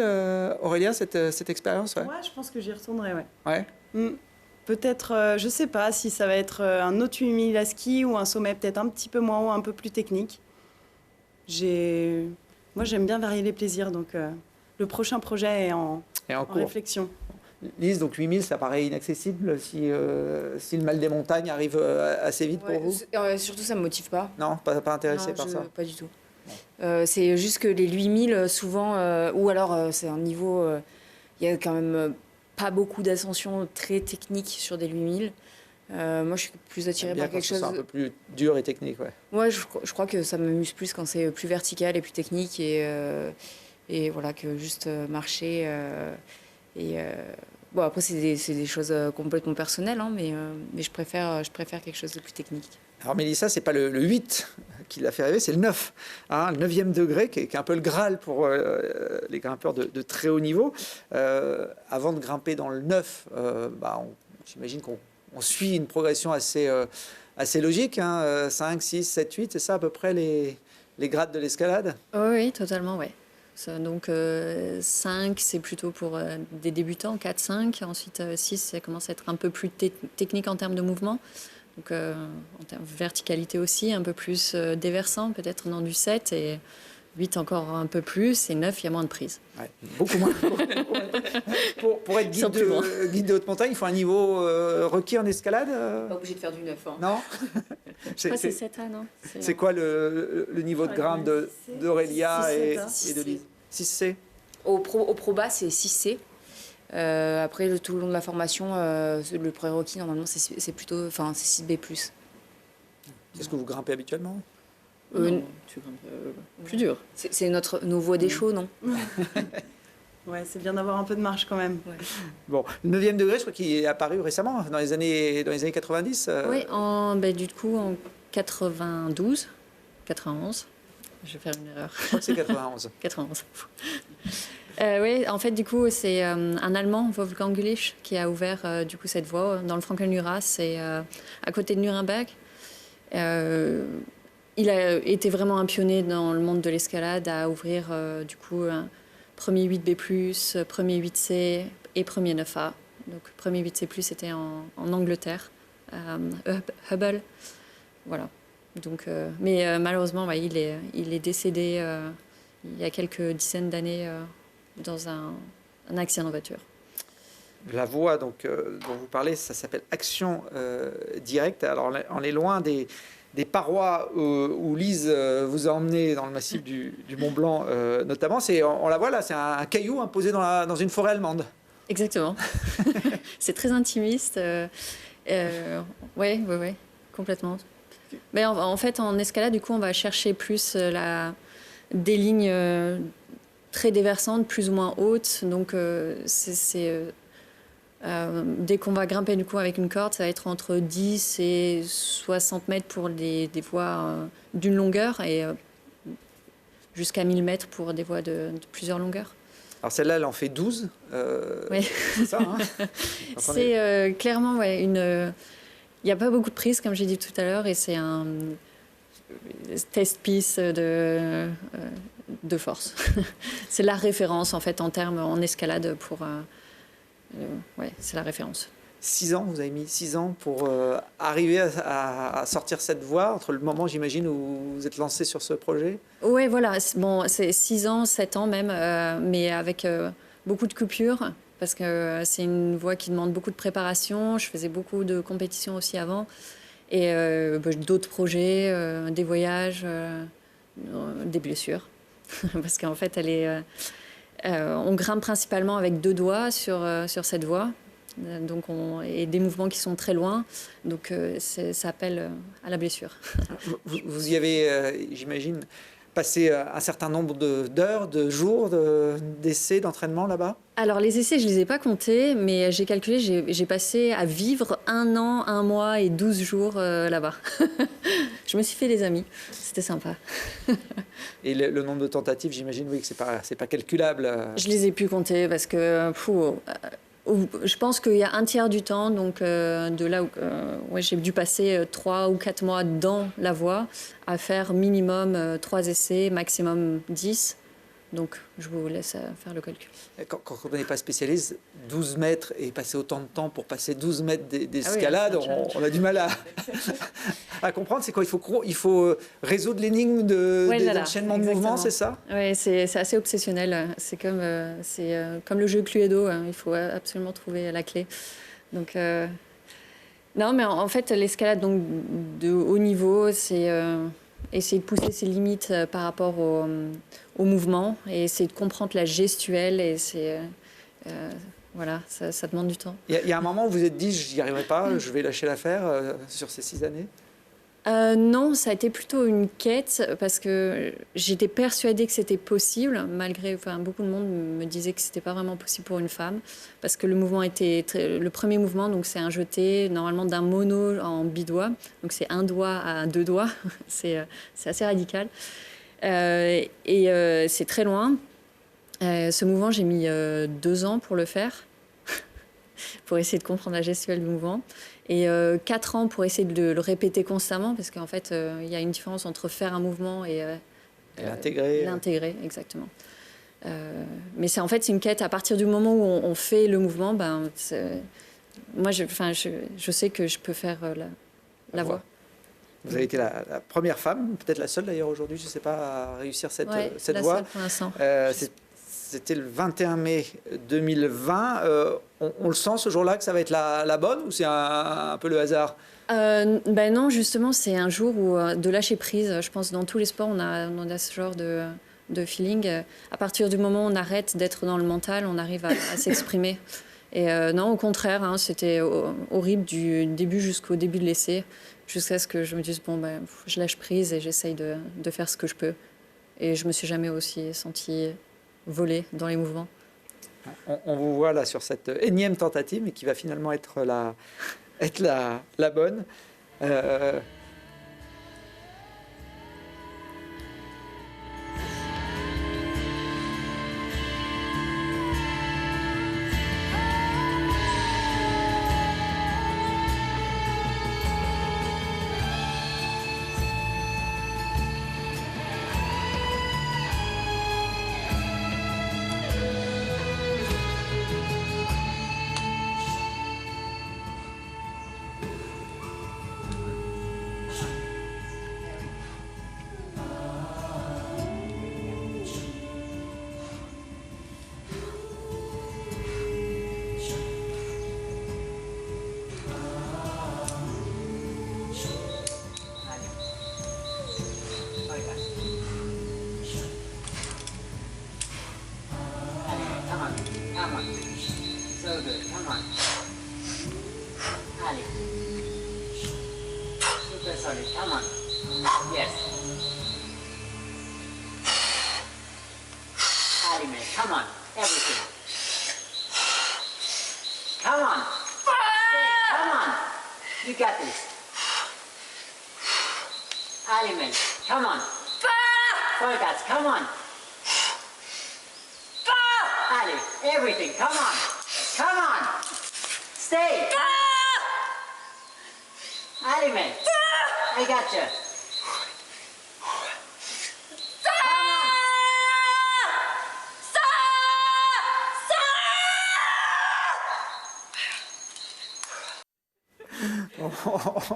Aurélia, cette expérience? Ouais, je pense que j'y retournerai, ouais. Ouais. Peut-être, je sais pas si ça va être un autre 8000 à ski ou un sommet peut-être un petit peu moins haut, un peu plus technique. Moi, j'aime bien varier les plaisirs, donc le prochain projet est en cours. réflexion. Lise, donc 8000, ça paraît inaccessible si le mal des montagnes arrive assez vite pour vous? Surtout, ça me motive pas. Non, pas intéressé Non, par ça. pas du tout. C'est juste que les 8000, souvent, ou alors c'est un niveau, il y a quand même pas beaucoup d'ascension très technique sur des 8000. Moi, je suis plus attirée par quelque chose. C'est un peu plus dur et technique, ouais. Ouais, je crois que ça m'amuse plus quand c'est plus vertical et plus technique et voilà, que juste marcher. Bon, après, c'est des choses complètement personnelles, hein, mais je préfère quelque chose de plus technique. Alors Mélissa, c'est pas le 8 qui l'a fait rêver, c'est le 9. Hein, le 9e degré, qui est un peu le Graal pour les grimpeurs de très haut niveau. Avant de grimper dans le 9, j'imagine qu'on suit une progression assez logique. Hein, 5, 6, 7, 8, c'est ça à peu près les grades de l'escalade? Oui, totalement, ouais. Donc 5, c'est plutôt pour des débutants, 4, 5. Ensuite 6, ça commence à être un peu plus technique en termes de mouvement. Donc en termes de verticalité aussi, un peu plus déversant, peut-être dans du 7. Et 8 encore un peu plus, et 9, il y a moins de prise. Ouais, beaucoup moins. Pour être Sans plus loin. guide de haute montagne, il faut un niveau requis en escalade Pas obligé de faire du 9. Hein. Non. Je crois que c'est 7A, non? C'est quoi le niveau de grimpe d'Aurélia et de Lise? 6C. Au pro bas, c'est 6C. Après, tout le long de la formation, le prérequis, normalement, c'est plutôt... Enfin, c'est 6B+. C'est ce que vous grimpez habituellement? Non, tu grimpes plus dur. C'est nos voies des chauds, non? Ouais, c'est bien d'avoir un peu de marge quand même. Bon, le 9e degré, je crois qu'il est apparu récemment, dans les années 90. Oui, du coup, en 92, 91. Je vais faire une erreur. Je crois que c'est 91. 91. Oui, en fait, du coup, c'est un Allemand, Wolfgang Gülich, qui a ouvert du coup cette voie dans le Franken-Jura, c'est à côté de Nuremberg. Il a été vraiment un pionnier dans le monde de l'escalade à ouvrir du coup un premier 8B+, premier 8C et premier 9A. Donc premier 8C+, c'était en Angleterre, à Hubble. Voilà. Donc, mais malheureusement, il est décédé il y a quelques dizaines d'années dans un accident de voiture. La voie dont vous parlez, ça s'appelle Action Directe. Alors, on est loin des parois où Lise vous a emmené dans le massif du Mont Blanc, notamment. On la voit là, c'est un caillou imposé dans une forêt allemande. Exactement. C'est très intimiste. Oui, complètement. Mais en fait, en escalade, du coup, on va chercher plus des lignes très déversantes, plus ou moins hautes. Donc, dès qu'on va grimper du coup avec une corde, ça va être entre 10 et 60 mètres pour des voies d'une longueur et jusqu'à 1000 mètres pour des voies de plusieurs longueurs. Alors celle-là, elle en fait 12. Oui. C'est ça, hein? C'est clairement, ouais, il n'y a pas beaucoup de prises, comme j'ai dit tout à l'heure, et c'est un test piece de force. C'est la référence, en fait, en escalade pour... ouais, c'est la référence. 6 ans, vous avez mis 6 ans pour arriver à sortir cette voie, entre le moment, j'imagine, où vous êtes lancé sur ce projet? Oui, voilà. Bon, c'est 6 ans, 7 ans même, mais avec beaucoup de coupures, parce que c'est une voie qui demande beaucoup de préparation. Je faisais beaucoup de compétitions aussi avant, et d'autres projets, des voyages, des blessures, parce qu'en fait, on grimpe principalement avec 2 doigts sur cette voie. Donc et des mouvements qui sont très loin, donc ça appelle à la blessure. Vous y avez, j'imagine, passé un certain nombre d'heures, de jours d'essais, d'entraînement là-bas? Alors les essais, je ne les ai pas comptés, mais j'ai calculé, j'ai passé à vivre 1 an, 1 mois et 12 jours là-bas. Je me suis fait des amis, c'était sympa. Et le nombre de tentatives, j'imagine, oui, que c'est pas calculable. Je les ai pu compter parce que... je pense qu'il y a un tiers du temps, donc de là où j'ai dû passer 3 ou 4 mois dans la voie à faire minimum 3 essais, maximum 10. Donc je vous laisse faire le calcul. Quand on n'est pas spécialiste, 12 mètres et passer autant de temps pour passer 12 mètres d'escalade, on a du mal à comprendre. C'est quoi? Il faut résoudre l'énigme des enchaînements de mouvements, c'est ça? Oui, c'est assez obsessionnel. C'est comme le jeu Cluedo. Il faut absolument trouver la clé. Donc, non, mais en fait, l'escalade donc, de haut niveau, c'est essayer de pousser ses limites par rapport au mouvement et essayer de comprendre la gestuelle. Et voilà, ça demande du temps. Il y a un moment où vous vous êtes dit, je n'y arriverai pas, je vais lâcher l'affaire sur ces 6 années? Non, ça a été plutôt une quête parce que j'étais persuadée que c'était possible, malgré beaucoup de monde me disait que c'était pas vraiment possible pour une femme parce que le mouvement était le premier mouvement, donc c'est un jeté normalement d'un mono en bidoigt, donc c'est 1 doigt à 2 doigts, c'est assez radical et c'est très loin. Ce mouvement, j'ai mis 2 ans pour le faire, pour essayer de comprendre la gestuelle du mouvement. Et 4 ans pour essayer de le répéter constamment, parce qu'en fait, il y a une différence entre faire un mouvement et l'intégrer. L'intégrer, exactement. Mais c'est une quête. À partir du moment où on fait le mouvement, moi, je sais que je peux faire la voix. Vous avez été la première femme, peut-être la seule d'ailleurs aujourd'hui, je ne sais pas, à réussir cette la voie. seule pour l'instant. C'était le 21 mai 2020. On le sent ce jour-là que ça va être la bonne ou c'est un peu le hasard? Ben non, justement, c'est un jour où de lâcher prise. Je pense dans tous les sports, on a ce genre de feeling. À partir du moment où on arrête d'être dans le mental, on arrive à s'exprimer. Et non, au contraire, hein, c'était horrible du début jusqu'au début de l'essai, jusqu'à ce que je me dise, bon, ben, je lâche prise et j'essaye de faire ce que je peux. Et je me suis jamais aussi sentie volée dans les mouvements. On vous voit là sur cette énième tentative, mais qui va finalement être la bonne. Come on. So good. Come on. Ali. Super solid. Come on. Yes. Ali, man. Come on. Everything. Come on. Stay. Come on. You got this. Ali, man. Come on. Forgats. Come on. Ali, everything, come on. Come on. Stay. Ali, man. I got you.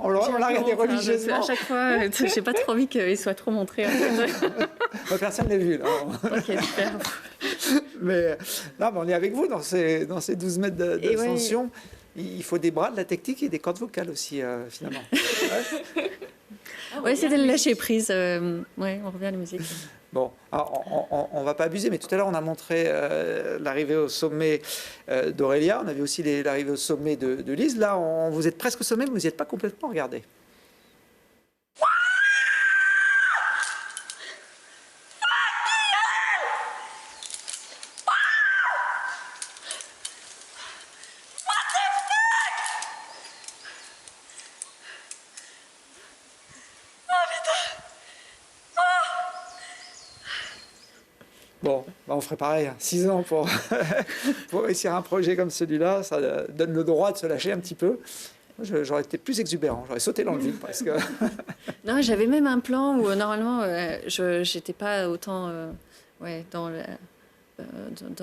On l'a regardé religieusement. À chaque fois, j'ai pas trop envie qu'il soit trop montré. En fait. Personne ne l'a vu. Là. Ok, super. Mais non, mais on est avec vous dans ces 12 mètres d'ascension. Ouais. Il faut des bras, de la technique et des cordes vocales aussi, finalement. Ouais, c'était le lâcher prise. Ouais, on revient à la musique. Bon, alors, on ne va pas abuser, mais tout à l'heure, on a montré l'arrivée au sommet d'Aurélia. On avait aussi l'arrivée au sommet de Lise. Là, vous êtes presque au sommet, mais vous n'y êtes pas complètement. Regardez. Bon, bah on ferait pareil, 6 ans pour réussir un projet comme celui-là, ça donne le droit de se lâcher un petit peu. J'aurais été plus exubérant, j'aurais sauté dans le vide presque. Non, j'avais même un plan où normalement, je n'étais pas autant dans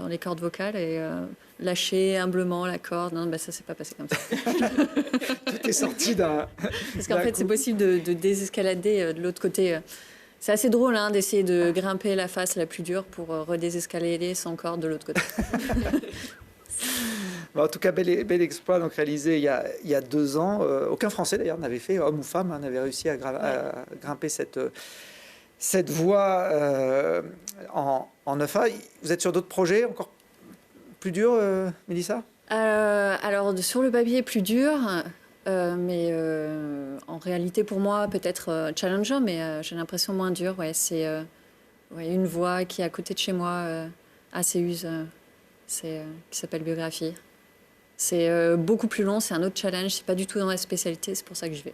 les cordes vocales et lâcher humblement la corde. Non, bah, ça ne s'est pas passé comme ça. Tout est sorti d'un... Parce qu'en fait, c'est possible de désescalader de l'autre côté. C'est assez drôle hein, d'essayer de grimper la face la plus dure pour redésescalader sans corde de l'autre côté. Bon, en tout cas, bel exploit donc, réalisé il y a 2 ans. Aucun Français d'ailleurs n'avait fait, homme ou femme, n'avait réussi à grimper cette voie en 9A. Vous êtes sur d'autres projets encore plus durs, Mélissa? Alors, sur le papier, plus dur. Mais en réalité, pour moi, peut-être challengeant, mais j'ai l'impression moins dur. Ouais, c'est une voie qui est à côté de chez moi, à Séuse, qui s'appelle Biographie. C'est beaucoup plus long, c'est un autre challenge, c'est pas du tout dans la spécialité, c'est pour ça que je vais.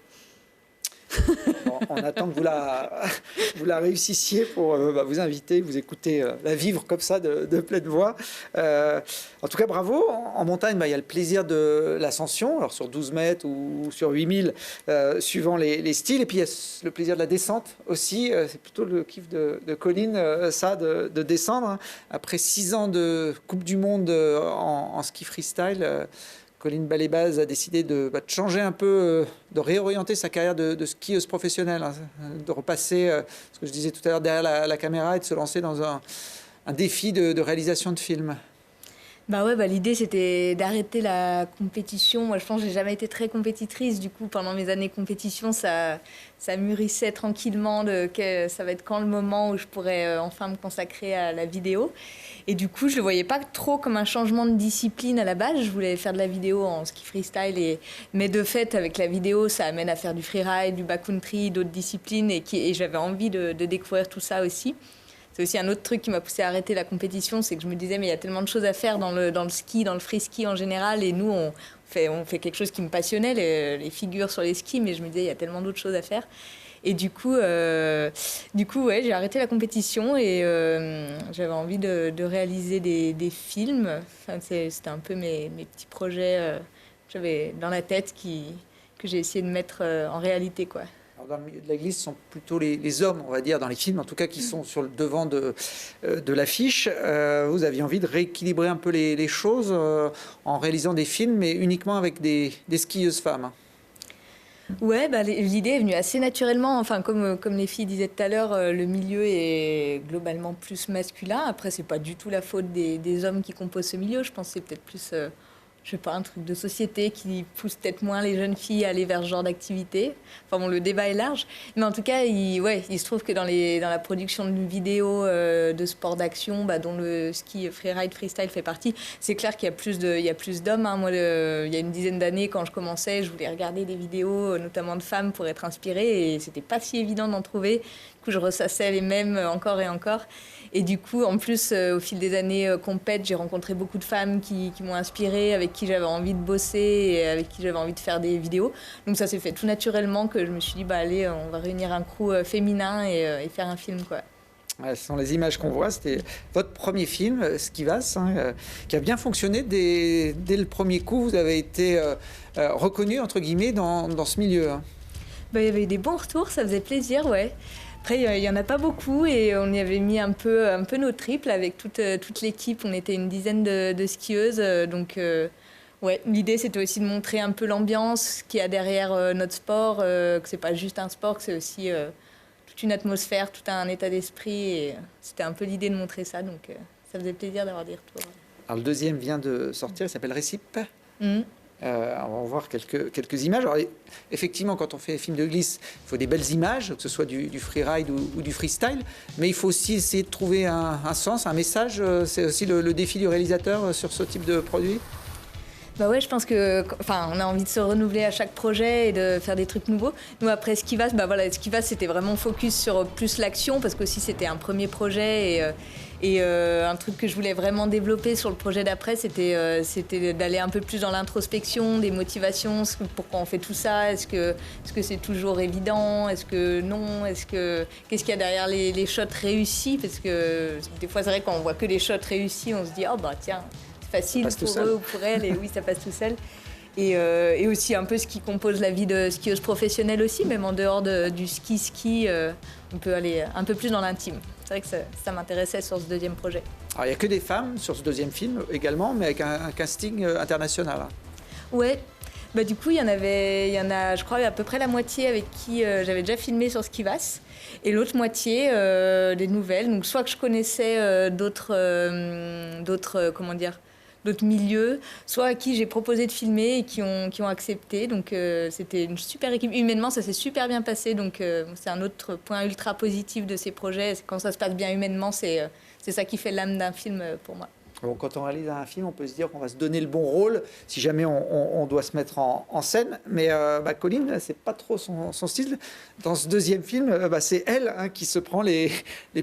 Bon, on attend que vous la réussissiez pour vous inviter, vous écouter la vivre comme ça de pleine voix. En tout cas, bravo. En montagne, il y a le plaisir de l'ascension, alors sur 12 mètres ou sur 8000, suivant les styles. Et puis, il y a le plaisir de la descente aussi. C'est plutôt le kiff de Colline, de descendre. Après 6 ans de Coupe du Monde en ski freestyle, Colline Ballet-Baz a décidé de changer un peu, de réorienter sa carrière de skieuse professionnelle, hein, de repasser, ce que je disais tout à l'heure, derrière la caméra et de se lancer dans un défi de réalisation de films. Bah ouais, bah l'idée c'était d'arrêter la compétition. Moi je pense que j'ai jamais été très compétitrice. Du coup, pendant mes années compétition, ça mûrissait tranquillement que ça va être quand le moment où je pourrais enfin me consacrer à la vidéo. Et du coup, je le voyais pas trop comme un changement de discipline à la base. Je voulais faire de la vidéo en ski freestyle, mais de fait, avec la vidéo, ça amène à faire du freeride, du backcountry, d'autres disciplines, et j'avais envie de découvrir tout ça aussi. C'est aussi un autre truc qui m'a poussé à arrêter la compétition, c'est que je me disais, mais il y a tellement de choses à faire dans le ski, dans le free ski en général, et nous, on fait quelque chose qui me passionnait, les figures sur les skis, mais je me disais, il y a tellement d'autres choses à faire. Et du coup, ouais, j'ai arrêté la compétition et j'avais envie de réaliser des films. Enfin, c'était un peu mes petits projets que j'avais dans la tête que j'ai essayé de mettre en réalité, quoi. Alors, dans le milieu de la glisse, ce sont plutôt les hommes, on va dire, dans les films, en tout cas, qui sont sur le devant de l'affiche. Vous aviez envie de rééquilibrer un peu les choses en réalisant des films, mais uniquement avec des skieuses femmes. Ouais, bah, l'idée est venue assez naturellement. Enfin, comme les filles disaient tout à l'heure, le milieu est globalement plus masculin. Après, c'est pas du tout la faute des hommes qui composent ce milieu. Je pense que c'est peut-être plus, je sais pas, un truc de société qui pousse peut-être moins les jeunes filles à aller vers ce genre d'activité. Enfin bon, le débat est large. Mais en tout cas, il se trouve que dans la production de vidéos de sport d'action, bah, dont le ski freeride, freestyle fait partie, c'est clair qu'il y a plus d'hommes. Hein. Moi, il y a une dizaine d'années, quand je commençais, je voulais regarder des vidéos, notamment de femmes, pour être inspirée. Et c'était pas si évident d'en trouver. Du coup, je ressassais les mêmes encore et encore. Et du coup, en plus, au fil des années compète, j'ai rencontré beaucoup de femmes qui m'ont inspirée, avec qui j'avais envie de bosser et avec qui j'avais envie de faire des vidéos. Donc ça s'est fait tout naturellement que je me suis dit, bah allez, on va réunir un crew féminin et faire un film, quoi. Ouais, ce sont les images qu'on voit. C'était votre premier film, Skivas, hein, qui a bien fonctionné dès le premier coup. Vous avez été reconnu, entre guillemets, dans ce milieu. Hein. Bah, il y avait eu des bons retours, ça faisait plaisir, ouais. Après, il n'y en a pas beaucoup et on y avait mis un peu nos triples avec toute l'équipe. On était une dizaine de skieuses. Donc, ouais, l'idée, c'était aussi de montrer un peu l'ambiance qu'il y a derrière notre sport, que c'est pas juste un sport, que c'est aussi toute une atmosphère, tout un état d'esprit. Et c'était un peu l'idée de montrer ça. Donc, ça faisait plaisir d'avoir des retours. Alors, le deuxième vient de sortir, il s'appelle Récip. On va voir quelques images. Alors, effectivement, quand on fait des films de glisse, il faut des belles images, que ce soit du freeride ou du freestyle, mais il faut aussi essayer de trouver un sens, un message. C'est aussi le défi du réalisateur sur ce type de produit. Bah ouais, je pense que, enfin, on a envie de se renouveler à chaque projet et de faire des trucs nouveaux. Nous, après Skivas, bah voilà, Skivas, c'était vraiment focus sur plus l'action parce qu'aussi c'était un premier projet et un truc que je voulais vraiment développer sur le projet d'après, c'était d'aller un peu plus dans l'introspection, des motivations, pourquoi on fait tout ça, est-ce que c'est toujours évident, est-ce que non, qu'est-ce qu'il y a derrière les shots réussis, parce que des fois c'est vrai quand on voit que les shots réussis, on se dit oh bah tiens, c'est facile pour eux ou pour elles, et oui ça passe tout seul. Et aussi un peu ce qui compose la vie de skieuse professionnelle aussi, même en dehors du ski, on peut aller un peu plus dans l'intime. C'est vrai que ça m'intéressait sur ce deuxième projet. Alors il n'y a que des femmes sur ce deuxième film également, mais avec un casting international. Ouais, bah, du coup il y en a je crois à peu près la moitié avec qui j'avais déjà filmé sur Skivas, et l'autre moitié des nouvelles. Donc soit que je connaissais d'autres milieux, soit à qui j'ai proposé de filmer et qui ont accepté. Donc c'était une super équipe. Humainement, ça s'est super bien passé. Donc c'est un autre point ultra positif de ces projets. Quand ça se passe bien humainement, c'est ça qui fait l'âme d'un film pour moi. Bon, quand on réalise un film, on peut se dire qu'on va se donner le bon rôle si jamais on doit se mettre en scène. Mais Colline, c'est pas trop son style. Dans ce deuxième film, c'est elle qui se prend les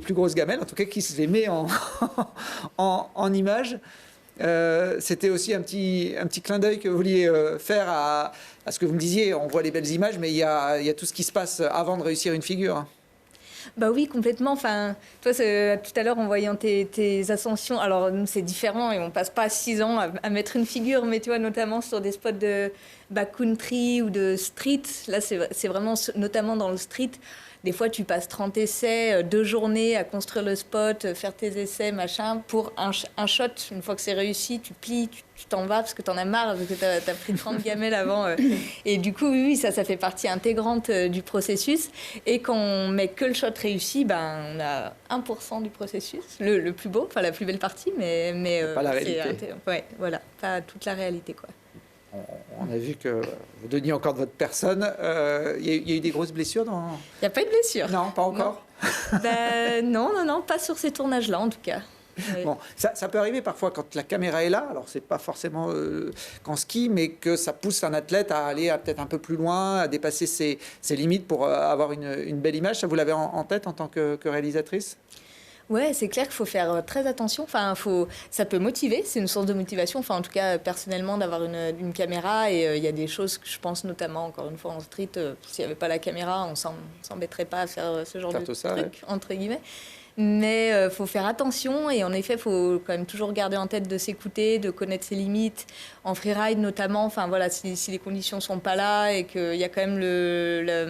plus grosses gamelles, en tout cas qui se les met en image. C'était aussi un petit clin d'œil que vous vouliez faire à ce que vous me disiez. On voit les belles images, mais il y a tout ce qui se passe avant de réussir une figure. Bah oui, complètement. Enfin, toi, tout à l'heure, en voyant tes ascensions, alors c'est différent et on passe pas 6 ans à mettre une figure, mais tu vois, notamment sur des spots de backcountry ou de street. Là, c'est vraiment, notamment dans le street, des fois, tu passes 30 essais, 2 journées à construire le spot, faire tes essais, machin, pour un shot. Une fois que c'est réussi, tu plies, tu t'en vas parce que t'en as marre, parce que t'as pris 30 gamelles avant. Et du coup, oui, ça fait partie intégrante du processus. Et quand on met que le shot réussi, ben, on a 1% du processus, le plus beau, enfin la plus belle partie, mais pas la réalité. Ouais, voilà, pas toute la réalité, quoi. On a vu que vous donniez encore de votre personne. Il y a eu des grosses blessures dans... Il n'y a pas eu de blessure. Non, pas encore. Non, pas sur ces tournages-là, en tout cas. Oui. Bon, ça peut arriver parfois quand la caméra est là, alors c'est pas forcément qu'en ski, mais que ça pousse un athlète à aller peut-être un peu plus loin, à dépasser ses limites pour avoir une belle image. Ça, vous l'avez en tête en tant que réalisatrice ? Ouais, c'est clair qu'il faut faire très attention. Enfin, ça peut motiver, c'est une source de motivation. Enfin, en tout cas, personnellement, d'avoir une caméra. Et il y a des choses que je pense, notamment, encore une fois, en street, s'il n'y avait pas la caméra, on s'embêterait pas à faire ce genre de truc, ouais. Entre guillemets. Mais il faut faire attention et en effet, il faut quand même toujours garder en tête de s'écouter, de connaître ses limites. En freeride notamment, enfin, voilà, si les conditions ne sont pas là et qu'il y a quand même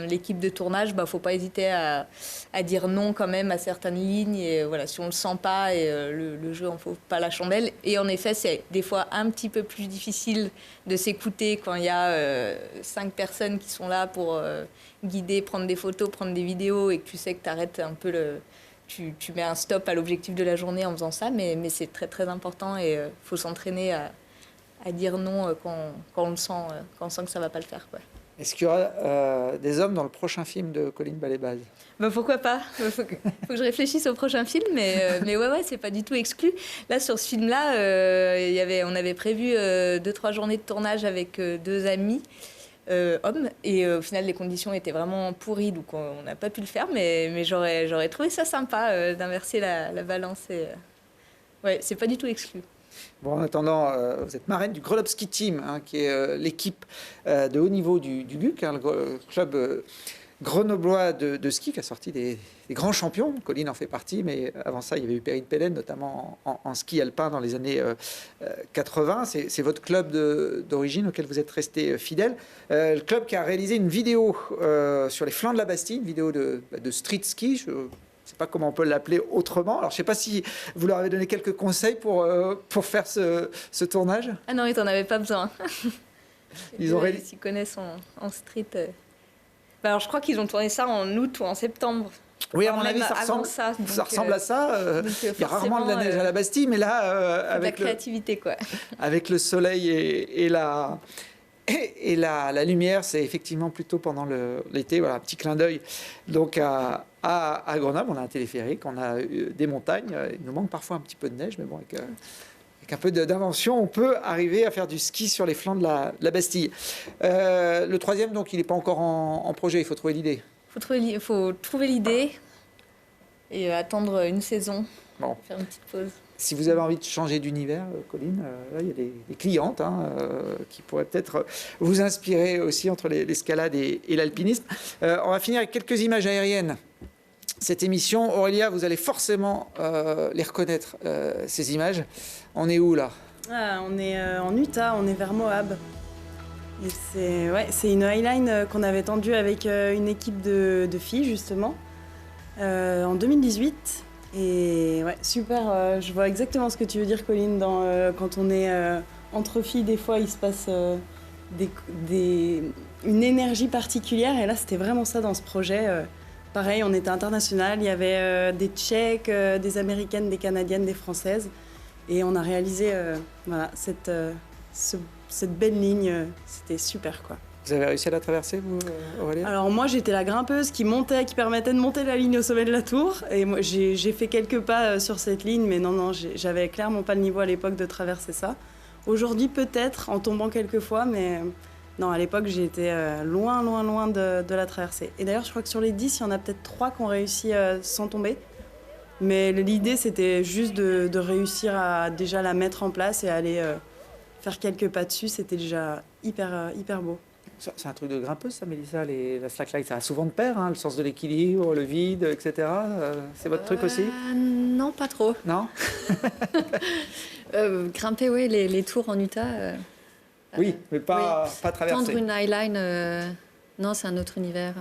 l'équipe de tournage, il ne faut pas hésiter à dire non quand même à certaines lignes. Et voilà, si on ne le sent pas, et le jeu n'en faut pas la chandelle. Et en effet, c'est des fois un petit peu plus difficile de s'écouter quand il y a 5 personnes qui sont là pour guider, prendre des photos, prendre des vidéos et que tu sais que tu arrêtes un peu tu mets un stop à l'objectif de la journée en faisant ça, mais c'est très très important et faut s'entraîner à dire non quand on le sent, quand on sent que ça va pas le faire, quoi. Est-ce qu'il y aura des hommes dans le prochain film de Colline Ballet-Baz ? Pourquoi pas ? Faut que je réfléchisse au prochain film, mais ouais, c'est pas du tout exclu. Là, sur ce film-là, on avait prévu 2-3 journées de tournage avec 2 amis. Hommes, et au final les conditions étaient vraiment pourries, donc on n'a pas pu le faire, mais j'aurais trouvé ça sympa d'inverser la balance, et ouais, c'est pas du tout exclu. Bon, en attendant, vous êtes marraine du Grenoble Ski Team, hein, qui est l'équipe de haut niveau du GUC, hein, le club grenoblois de ski qui a sorti des grands champions. Colline en fait partie, mais avant ça, il y avait eu Perrine Pellen, notamment en ski alpin dans les années 80. C'est votre club d'origine auquel vous êtes resté fidèle. Le club qui a réalisé une vidéo sur les flancs de la Bastille, une vidéo de street ski. Je ne sais pas comment on peut l'appeler autrement. Alors, je ne sais pas si vous leur avez donné quelques conseils pour faire ce tournage. Ah non, ils n'en avaient pas besoin. Ils s'y connaissent en street. Alors, je crois qu'ils ont tourné ça en août ou en septembre. Oui, à mon avis, ça ressemble à ça. Il y a rarement de la neige à la Bastille, mais là, avec la créativité, quoi. Avec le soleil et la lumière, c'est effectivement plutôt pendant l'été. Voilà, un petit clin d'œil. Donc, à Grenoble, on a un téléphérique, on a des montagnes. Il nous manque parfois un petit peu de neige, mais bon, avec un peu d'invention, on peut arriver à faire du ski sur les flancs de la Bastille. Le troisième, donc, il n'est pas encore en projet. Il faut trouver l'idée. Il faut trouver l'idée et attendre une saison. Bon. Faire une petite pause. Si vous avez envie de changer d'univers, Colline, là, il y a des clientes qui pourraient peut-être vous inspirer aussi entre l'escalade et l'alpinisme. On va finir avec quelques images aériennes. Cette émission, Aurélia, vous allez forcément les reconnaître, ces images. On est où, là ? On est en Utah, on est vers Moab. Et c'est une highline qu'on avait tendue avec une équipe de filles, justement, en 2018. Et ouais, super, je vois exactement ce que tu veux dire, Colline, quand on est entre filles, des fois, il se passe une énergie particulière. Et là, c'était vraiment ça dans ce projet. Pareil, on était international, il y avait des Tchèques, des Américaines, des Canadiennes, des Françaises. Et on a réalisé cette belle ligne, c'était super, quoi. Vous avez réussi à la traverser, vous, Aurélia ? Alors moi, j'étais la grimpeuse qui permettait de monter la ligne au sommet de la tour. Et moi, j'ai fait quelques pas sur cette ligne, mais non, j'avais clairement pas le niveau à l'époque de traverser ça. Aujourd'hui, peut-être, en tombant quelques fois, mais non, à l'époque, j'étais loin de la traverser. Et d'ailleurs, je crois que sur les 10, il y en a peut-être 3 qui ont réussi sans tomber. Mais l'idée, c'était juste de réussir à déjà la mettre en place et aller faire quelques pas dessus. C'était déjà hyper beau. C'est un truc de grimpeuse, ça, Mélissa, la slackline, ça a souvent de pair, hein, le sens de l'équilibre, le vide, etc. C'est votre truc aussi ? Non, pas trop. Non ? Grimper, oui, les tours en Utah. Oui, mais pas traverser. Tendre une highline, non, c'est un autre univers.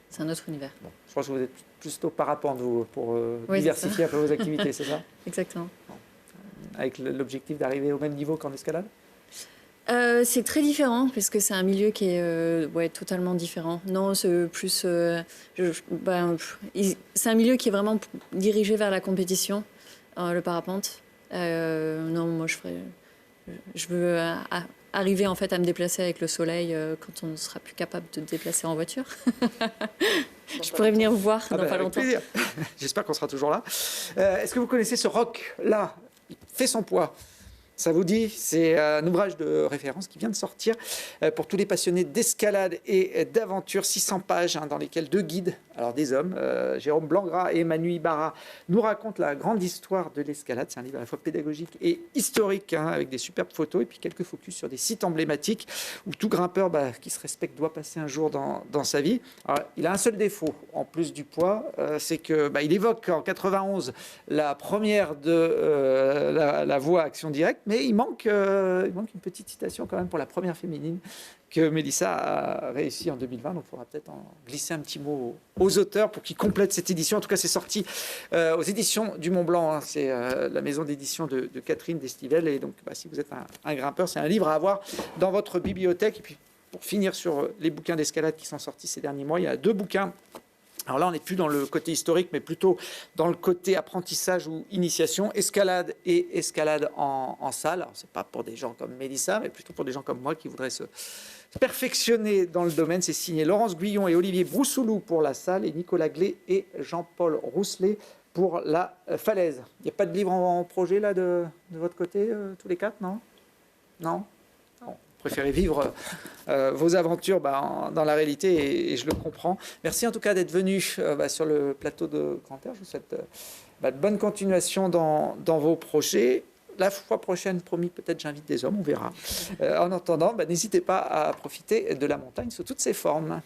C'est un autre univers. Bon, je pense que vous êtes plutôt parapente, vous, pour Oui, diversifier un peu vos activités, c'est ça? Exactement. Avec l'objectif d'arriver au même niveau qu'en escalade? C'est très différent parce que c'est un milieu qui est totalement différent. Non, c'est plus. C'est un milieu qui est vraiment dirigé vers la compétition, le parapente. Non, moi je veux arriver en fait à me déplacer avec le soleil quand on ne sera plus capable de se déplacer en voiture. Je pourrais venir vous voir dans pas avec longtemps. plaisir. J'espère qu'on sera toujours là. Est-ce que vous connaissez ce roc-là? Il fait son poids. Ça vous dit, c'est un ouvrage de référence qui vient de sortir pour tous les passionnés d'escalade et d'aventure. 600 pages dans lesquelles 2 guides, alors des hommes, Jérôme Blangras et Manu Ibarra, nous racontent la grande histoire de l'escalade. C'est un livre à la fois pédagogique et historique, avec des superbes photos et puis quelques focus sur des sites emblématiques où tout grimpeur qui se respecte doit passer un jour dans sa vie. Alors, il a un seul défaut, en plus du poids, c'est que il évoque en 91 la première de la voie Action Directe, mais il manque une petite citation quand même pour la première féminine que Mélissa a réussi en 2020. Donc il faudra peut-être en glisser un petit mot aux auteurs pour qu'ils complètent cette édition. En tout cas, c'est sorti aux éditions du Mont Blanc. C'est la maison d'édition de Catherine Destivelle. Et donc, si vous êtes un grimpeur, c'est un livre à avoir dans votre bibliothèque. Et puis, pour finir sur les bouquins d'escalade qui sont sortis ces derniers mois, il y a 2 bouquins. Alors là, on n'est plus dans le côté historique, mais plutôt dans le côté apprentissage ou initiation, escalade et escalade en salle. Alors, c'est pas pour des gens comme Mélissa, mais plutôt pour des gens comme moi qui voudraient se perfectionner dans le domaine. C'est signé Laurence Guyon et Olivier Broussoulou pour la salle et Nicolas Glé et Jean-Paul Rousselet pour la falaise. Il n'y a pas de livre en projet là de votre côté, tous les 4, non? Non? Préférez vivre vos aventures dans la réalité et je le comprends. Merci en tout cas d'être venu sur le plateau de Grand Air. Je vous souhaite de bonne continuation dans vos projets. La fois prochaine, promis, peut-être j'invite des hommes, on verra. En attendant, n'hésitez pas à profiter de la montagne sous toutes ses formes.